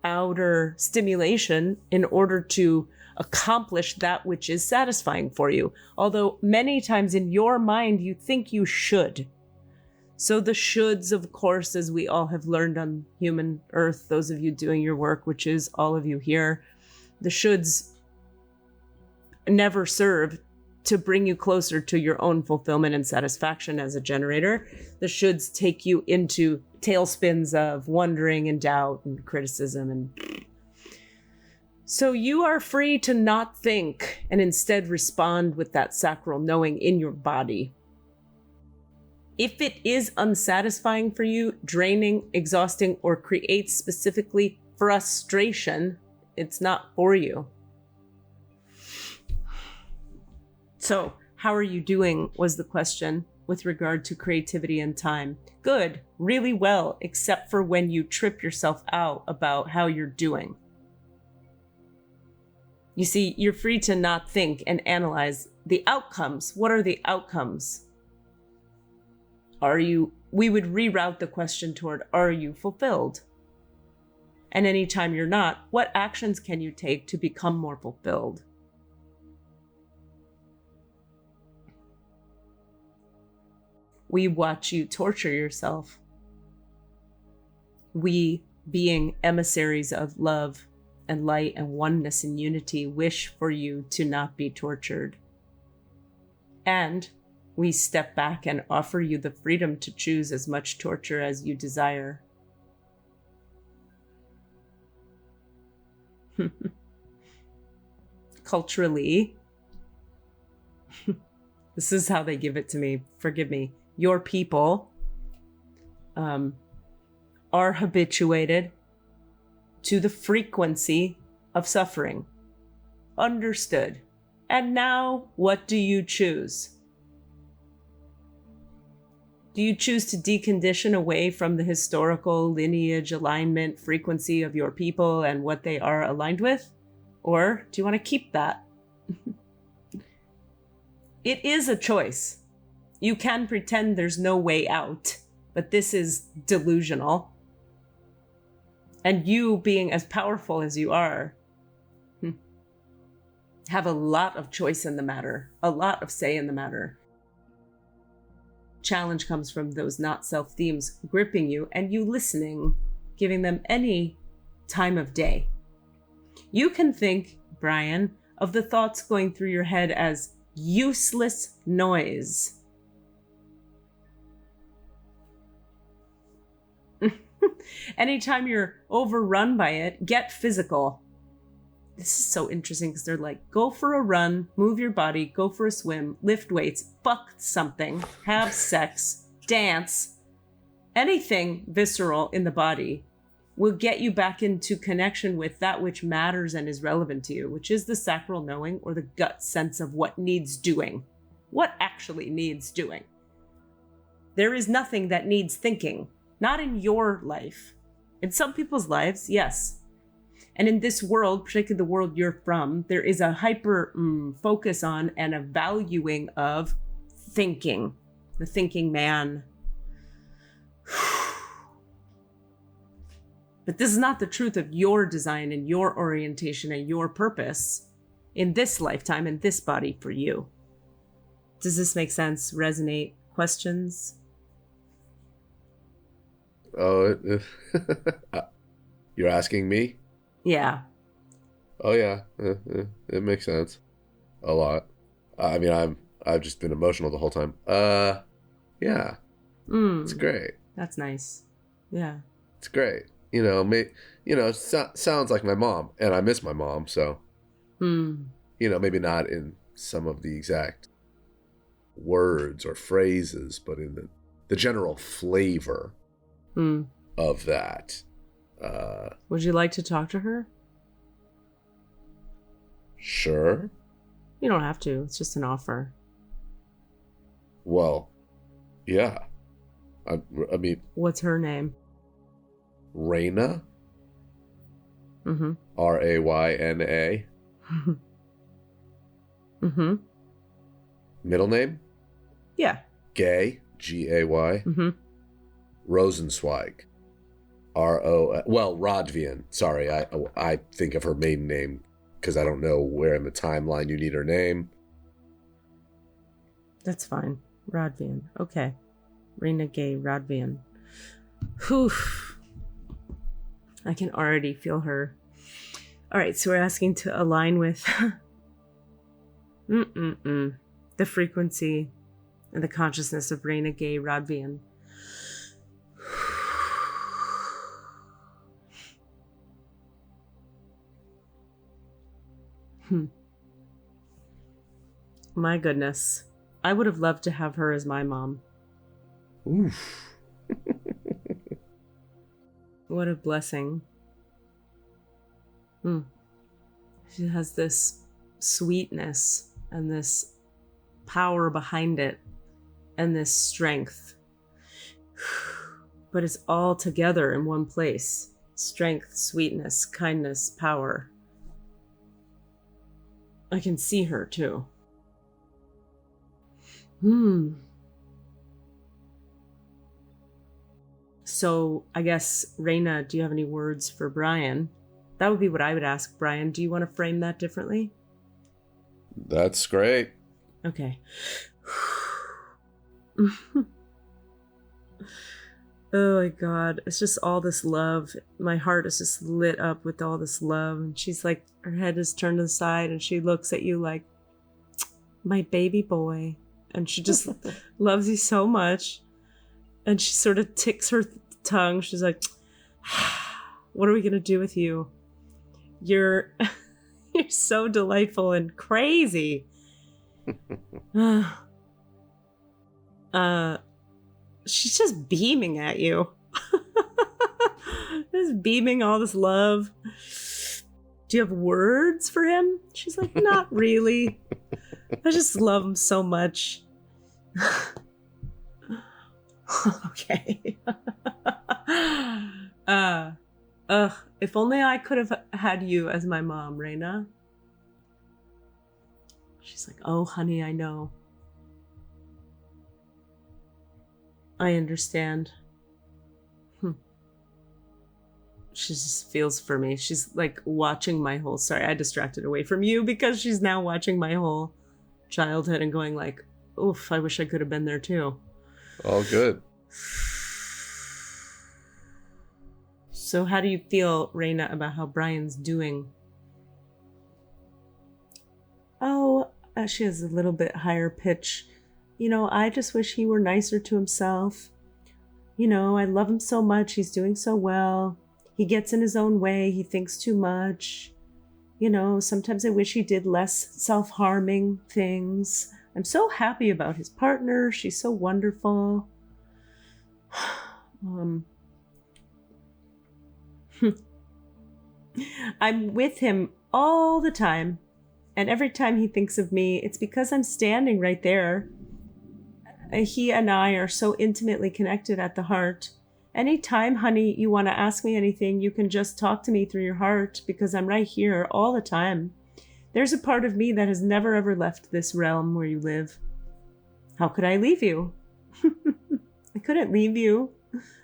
outer stimulation in order to accomplish that which is satisfying for you. Although many times in your mind, you think you should. So the shoulds, of course, as we all have learned on human earth, those of you doing your work, which is all of you here, the shoulds never serve to bring you closer to your own fulfillment and satisfaction as a generator. The shoulds take you into tailspins of wondering and doubt and criticism. And so you are free to not think and instead respond with that sacral knowing in your body. If it is unsatisfying for you, draining, exhausting, or creates specifically frustration, it's not for you. So, how are you doing was the question with regard to creativity and time. Good, really well, except for when you trip yourself out about how you're doing. You see, you're free to not think and analyze the outcomes. What are the outcomes? We would reroute the question toward, are you fulfilled? And anytime you're not, what actions can you take to become more fulfilled? We watch you torture yourself. We, being emissaries of love and light and oneness and unity, wish for you to not be tortured. And we step back and offer you the freedom to choose as much torture as you desire. Culturally, this is how they give it to me. Forgive me. Your people are habituated to the frequency of suffering. Understood. And now, what do you choose? Do you choose to decondition away from the historical lineage, alignment, frequency of your people and what they are aligned with? Or do you want to keep that? It is a choice. You can pretend there's no way out, but this is delusional. And you, being as powerful as you are, have a lot of choice in the matter, a lot of say in the matter. Challenge comes from those not self themes gripping you and you listening, giving them any time of day. You can think, Brian, of the thoughts going through your head as useless noise. Anytime you're overrun by it, get physical. This is so interesting because they're like, go for a run, move your body, go for a swim, lift weights, fuck something, have sex, dance. Anything visceral in the body will get you back into connection with that which matters and is relevant to you, which is the sacral knowing or the gut sense of what needs doing. What actually needs doing? There is nothing that needs thinking. Not in your life. In some people's lives, yes. And in this world, particularly the world you're from, there is a hyper focus on and a valuing of thinking. The thinking man. But this is not the truth of your design and your orientation and your purpose in this lifetime, in this body for you. Does this make sense? Resonate? Questions? Oh, you're asking me? Yeah. Oh yeah, it makes sense. A lot. I mean, I've just been emotional the whole time. Yeah. It's great. That's nice. Yeah. It's great. Sounds like my mom, and I miss my mom. So, maybe not in some of the exact words or phrases, but in the general flavor of that. Would you like to talk to her? Sure. You don't have to. It's just an offer. Well, yeah. I mean... What's her name? Raina? Mm-hmm. Rayna? Mm-hmm. Middle name? Yeah. Gay? Gay? Mm-hmm. Rosenzweig. Rodvein. Sorry, I think of her maiden name because I don't know where in the timeline you need her name. That's fine. Rodvein. Okay. Rena Gay Rodvein. Whew. I can already feel her. All right, so we're asking to align with the frequency and the consciousness of Rena Gay Rodvein. My goodness. I would have loved to have her as my mom. Oof. What a blessing. She has this sweetness and this power behind it and this strength. But it's all together in one place. Strength, sweetness, kindness, power. I can see her too. So I guess, Raina, do you have any words for Brian? That would be what I would ask Brian. Do you want to frame that differently? That's great. Okay. Oh my God. It's just all this love. My heart is just lit up with all this love. And she's like, her head is turned to the side and she looks at you like, my baby boy. And she just loves you so much. And she sort of ticks her tongue. She's like, what are we going to do with you? You're so delightful and crazy. She's just beaming at you. Just beaming all this love. Do you have words for him? She's like, not really. I just love him so much. Okay. If only I could have had you as my mom, Raina. She's like, oh, honey, I know. I understand. She just feels for me. She's like watching my whole... Sorry, I distracted away from you because she's now watching my whole childhood and going like, oof, I wish I could have been there too. All good. So how do you feel, Raina, about how Brian's doing? Oh, she has a little bit higher pitch. You know, I just wish he were nicer to himself. You know, I love him so much. He's doing so well. He gets in his own way. He thinks too much. You know, sometimes I wish he did less self-harming things. I'm so happy about his partner. She's so wonderful. I'm with him all the time. And every time he thinks of me, it's because I'm standing right there. He and I are so intimately connected at the heart. Anytime, honey, you want to ask me anything, you can just talk to me through your heart because I'm right here all the time. There's a part of me that has never ever left this realm where you live. How could I leave you? I couldn't leave you.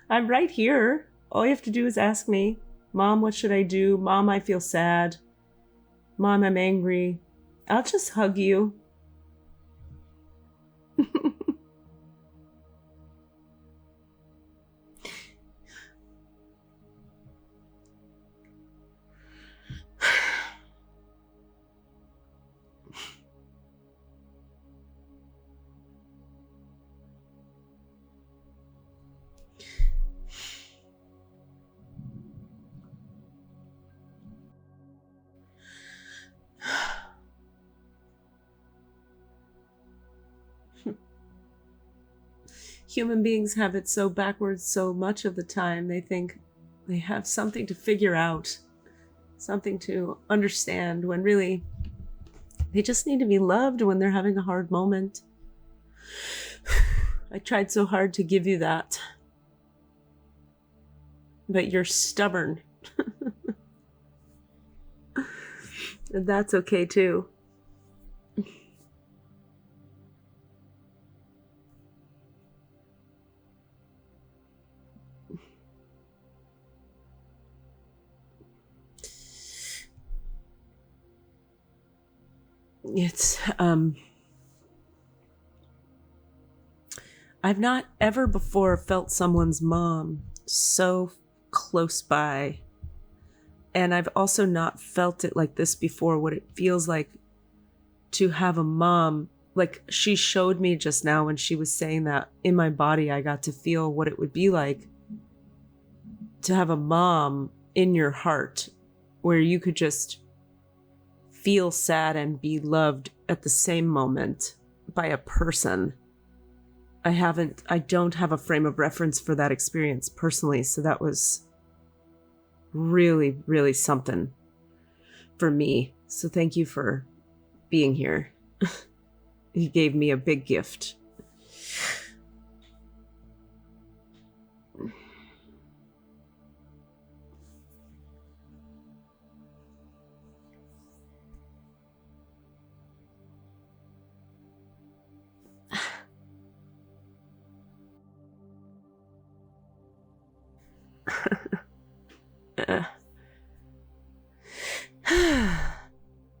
I'm right here. All you have to do is ask me, Mom, what should I do? Mom, I feel sad. Mom, I'm angry. I'll just hug you. Human beings have it so backwards so much of the time. They think they have something to figure out, something to understand, when really they just need to be loved when they're having a hard moment. I tried so hard to give you that, but you're stubborn. And that's okay too. It's I've not ever before felt someone's mom so close by. And I've also not felt it like this before, what it feels like to have a mom. Like she showed me just now when she was saying that, in my body, I got to feel what it would be like to have a mom in your heart where you could just feel sad and be loved at the same moment by a person. I don't have a frame of reference for that experience personally, so that was really, really something for me. So thank you for being here. You gave me a big gift.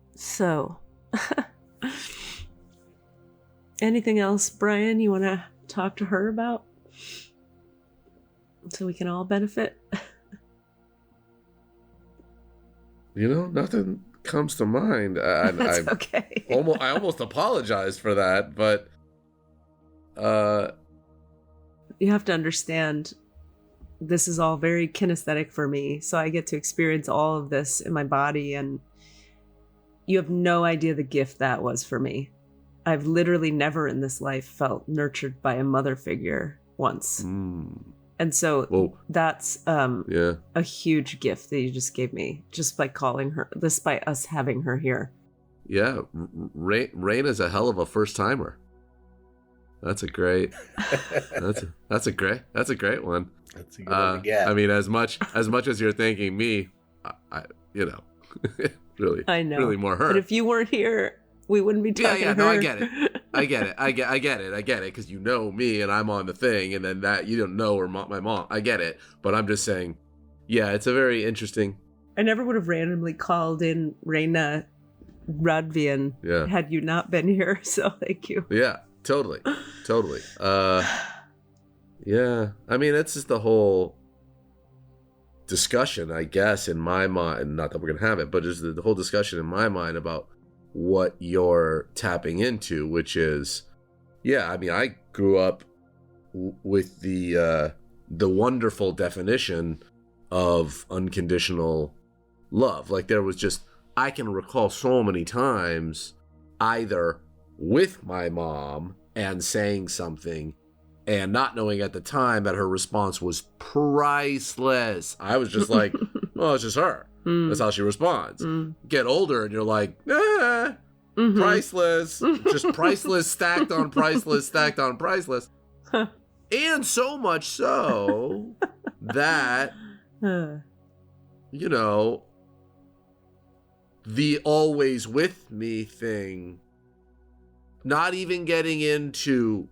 So, anything else, Brian, you want to talk to her about? So we can all benefit? Nothing comes to mind. That's okay. I almost apologized for that, but you have to understand, this is all very kinesthetic for me, so I get to experience all of this in my body, and you have no idea the gift that was for me. I've literally never in this life felt nurtured by a mother figure once. And so that's a huge gift that you just gave me, just by calling her, just by us having her here. Yeah, Raina's a hell of a first timer. That's a great that's a great one. That's a good one to get. I mean, as much as you're thanking me, I really, I know, really more her. But if you weren't here, we wouldn't be talking to her. No, I get it, because you know me and I'm on the thing, and then that you don't know her my mom. I get it, but I'm just saying, yeah, it's a very interesting. I never would have randomly called in Raina Rodvein had you not been here. So thank you. Yeah, totally. Yeah, I mean, it's just the whole discussion, I guess, in my mind. Not that we're gonna have it, but just the whole discussion in my mind about what you're tapping into, which is, yeah, I mean, I grew up with the wonderful definition of unconditional love. Like, there was just, I can recall so many times either with my mom and saying something and not knowing at the time that her response was priceless. I was just like, oh, it's just her. That's how she responds. Get older and you're like, priceless. Just priceless, stacked on priceless, stacked on priceless. And so much so that, the always with me thing, not even getting into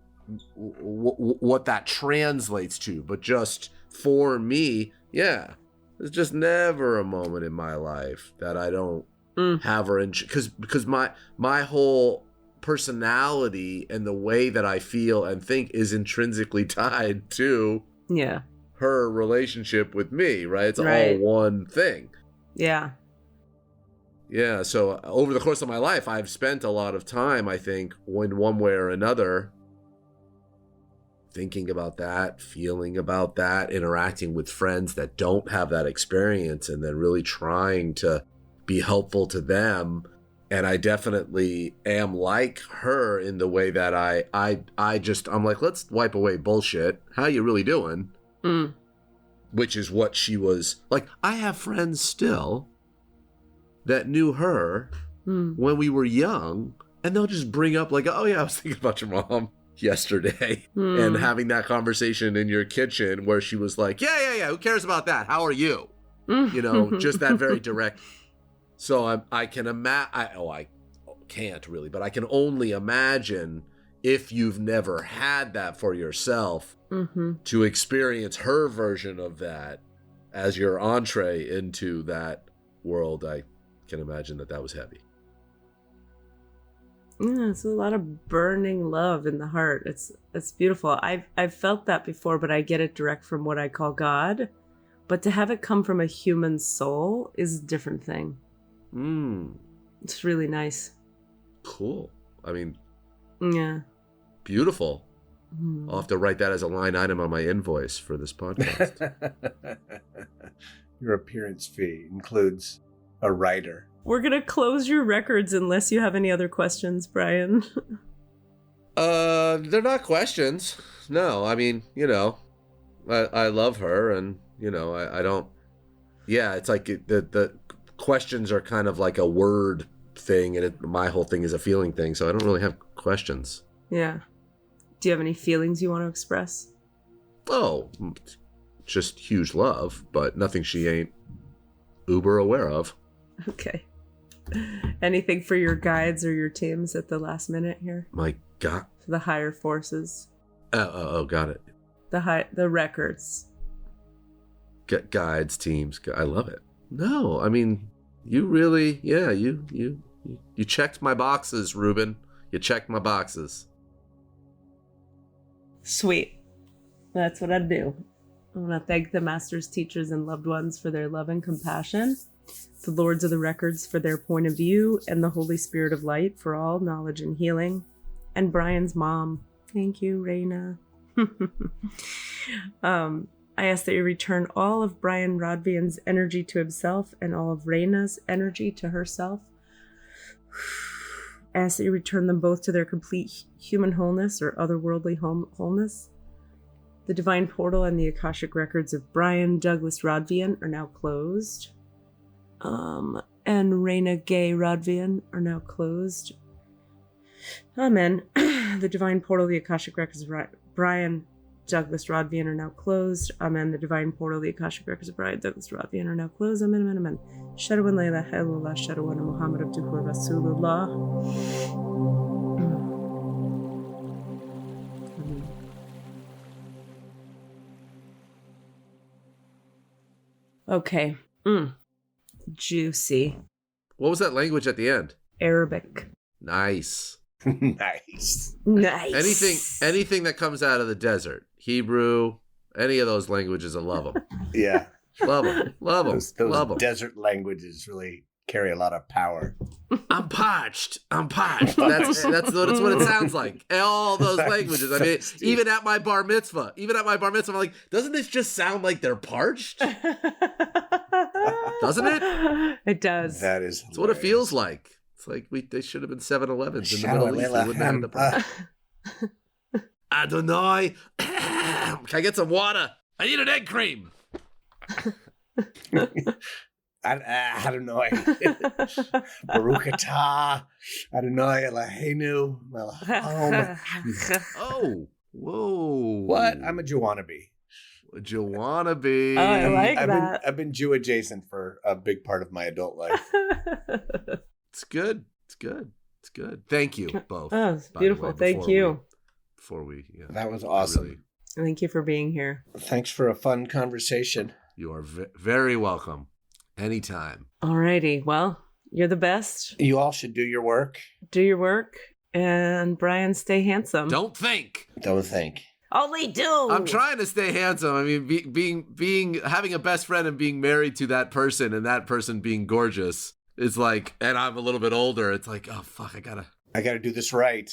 what that translates to, but just for me, yeah, there's just never a moment in my life that I don't have her in, because my whole personality and the way that I feel and think is intrinsically tied to her relationship with me, right? It's all one thing. Yeah, so over the course of my life, I've spent a lot of time, I think, in one way or another, thinking about that, feeling about that, interacting with friends that don't have that experience, and then really trying to be helpful to them. And I definitely am like her in the way that I'm like, let's wipe away bullshit. How you really doing? Which is what she was like. I have friends still that knew her when we were young, and they'll just bring up like, oh yeah, I was thinking about your mom yesterday, and having that conversation in your kitchen where she was like, yeah, who cares about that? How are you? Just that very direct. So I can imagine, I can't really, but I can only imagine, if you've never had that for yourself, to experience her version of that as your entree into that world. I can imagine that was heavy. Yeah, it's a lot of burning love in the heart. It's beautiful. I've felt that before, but I get it direct from what I call God. But to have it come from a human soul is a different thing. It's really nice. Cool. I mean, yeah, beautiful. I'll have to write that as a line item on my invoice for this podcast. Your appearance fee includes a writer. We're gonna close your records unless you have any other questions, Brian. They're not questions. No, I mean, I love her, and I don't. Yeah, it's like the questions are kind of like a word thing, and my whole thing is a feeling thing, so I don't really have questions. Yeah. Do you have any feelings you want to express? Oh, just huge love, but nothing she ain't uber aware of. Okay. Anything for your guides or your teams at the last minute here? My God. The higher forces. Oh, got it. The records. Guides, teams. I love it. No, I mean, you really, yeah, you checked my boxes, Ruben. You checked my boxes. Sweet. That's what I do. I want to thank the masters, teachers, and loved ones for their love and compassion, the lords of the records for their point of view, and the Holy Spirit of Light for all knowledge and healing, and Brian's mom. Thank you, Raina. I ask that you return all of Brian Rodvein's energy to himself and all of Raina's energy to herself. I ask that you return them both to their complete human wholeness or otherworldly wholeness. The divine portal and the Akashic records of Brian Douglas Rodvein are now closed. And Raina Gay Rodvein are now closed. Amen. The divine portal, the Akashic records of Brian Douglas Rodvein are now closed. Amen. The divine portal, the Akashic records of Brian Douglas Rodvein are now closed. Amen, amen, amen. Shadawan Layla Halullah Shadawan Muhammad Abduhu Rasulullah. Okay. Juicy. What was that language at the end? Arabic. Nice. Nice. Anything that comes out of the desert. Hebrew, any of those languages, I love them. Yeah. Love them. Those Love them. desert languages really carry a lot of power. I'm parched. That's what it sounds like. All those languages. I mean, even at my bar mitzvah, I'm like, doesn't this just sound like they're parched? Doesn't it? It does. That is. That's what it feels like. It's like they should have been 7-Elevens in the Middle East. We wouldn't have had the problem. Adonai, can I get some water? I need an egg cream. Adonai. Baruch atah. Adonai Eloheinu. Oh, whoa. What? I'm a Jewannabe. Jewannabe. Oh, I like that. I've been Jew adjacent for a big part of my adult life. It's good. Thank you both. Oh, it's beautiful. Thank you. That was awesome. Really, thank you for being here. Thanks for a fun conversation. You are very welcome. Anytime. Alrighty. Well, you're the best. You all should do your work. Do your work. And Brian, stay handsome. Don't think. Only do. I'm trying to stay handsome. I mean, having a best friend and being married to that person and that person being gorgeous is like, and I'm a little bit older. It's like, oh fuck, I gotta do this right.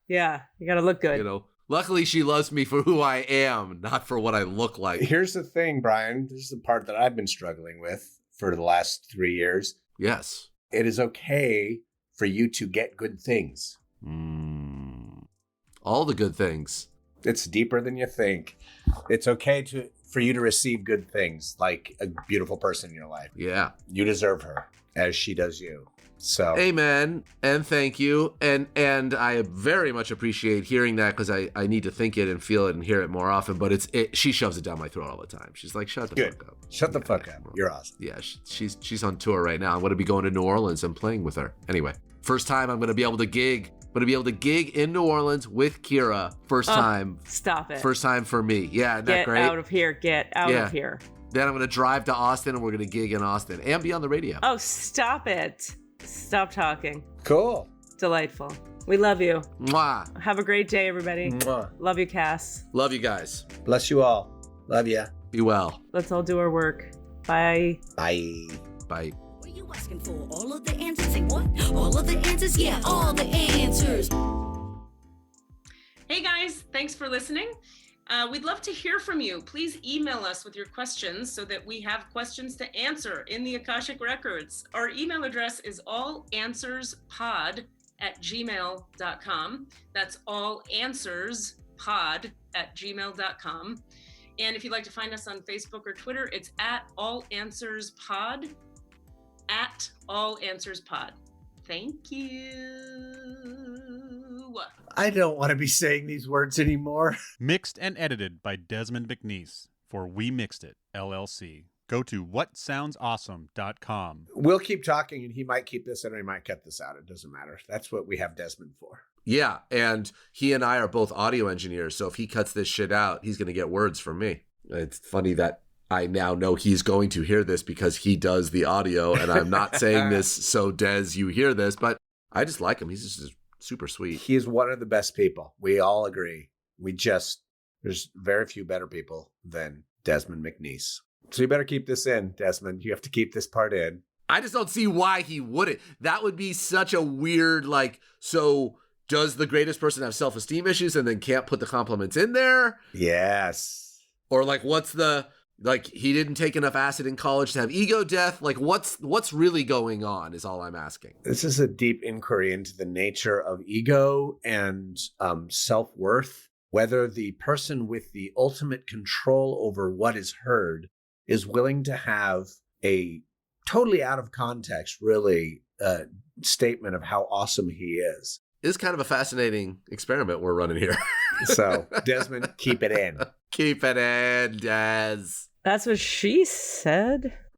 Yeah, you gotta look good. Luckily she loves me for who I am, not for what I look like. Here's the thing, Brian. This is the part that I've been struggling with for the last 3 years. Yes. It is okay for you to get good things. All the good things. It's deeper than you think. It's okay for you to receive good things, like a beautiful person in your life. Yeah. You deserve her as she does you. So amen and thank you, and I very much appreciate hearing that, because I need to think it and feel it and hear it more often. But she shoves it down my throat all the time. She's like, shut the fuck up. Shut the fuck up. You're awesome. Yeah, she's on tour right now. I'm going to be going to New Orleans and playing with her. Anyway, first time I'm going to be able to gig. Gig in New Orleans with Kira. First time. Stop it. First time for me. Yeah, isn't that Get great? out of here. Get out of here. Then I'm going to drive to Austin and we're going to gig in Austin and be on the radio. Oh, stop it. Stop talking. Cool. Delightful. We love you. Mwah. Have a great day, everybody. Mwah. Love you, Cass. Love you guys. Bless you all. Love ya. Be well. Let's all do our work. Bye. Bye. Bye. What are you asking for? All of the answers? Say what? All of the answers? Yeah, all the answers. Hey guys, thanks for listening. We'd love to hear from you. Please email us with your questions so that we have questions to answer in the Akashic Records. Our email address is allanswerspod@gmail.com. That's allanswerspod@gmail.com. And if you'd like to find us on Facebook or Twitter, it's @allanswerspod, @allanswerspod. Thank you. I don't want to be saying these words anymore. Mixed and edited by Desmond McNeese for We Mixed It, LLC. Go to whatsoundsawesome.com. We'll keep talking, and he might keep this in or he might cut this out. It doesn't matter. That's what we have Desmond for. Yeah, and he and I are both audio engineers, so if he cuts this shit out, he's going to get words from me. It's funny that I now know he's going to hear this because he does the audio, and I'm not saying this so Des, you hear this, but I just like him. He's just super sweet. He's one of the best people. We all agree. There's very few better people than Desmond McNeese. So you better keep this in, Desmond. You have to keep this part in. I just don't see why he wouldn't. That would be such a weird, so does the greatest person have self-esteem issues and then can't put the compliments in there? Yes. Or what's the, he didn't take enough acid in college to have ego death? What's really going on is all I'm asking. This is a deep inquiry into the nature of ego and self-worth, whether the person with the ultimate control over what is heard is willing to have a totally out of context, really, statement of how awesome he is. It's kind of a fascinating experiment we're running here. So, Desmond, keep it in. Keep it in, Des. That's what she said.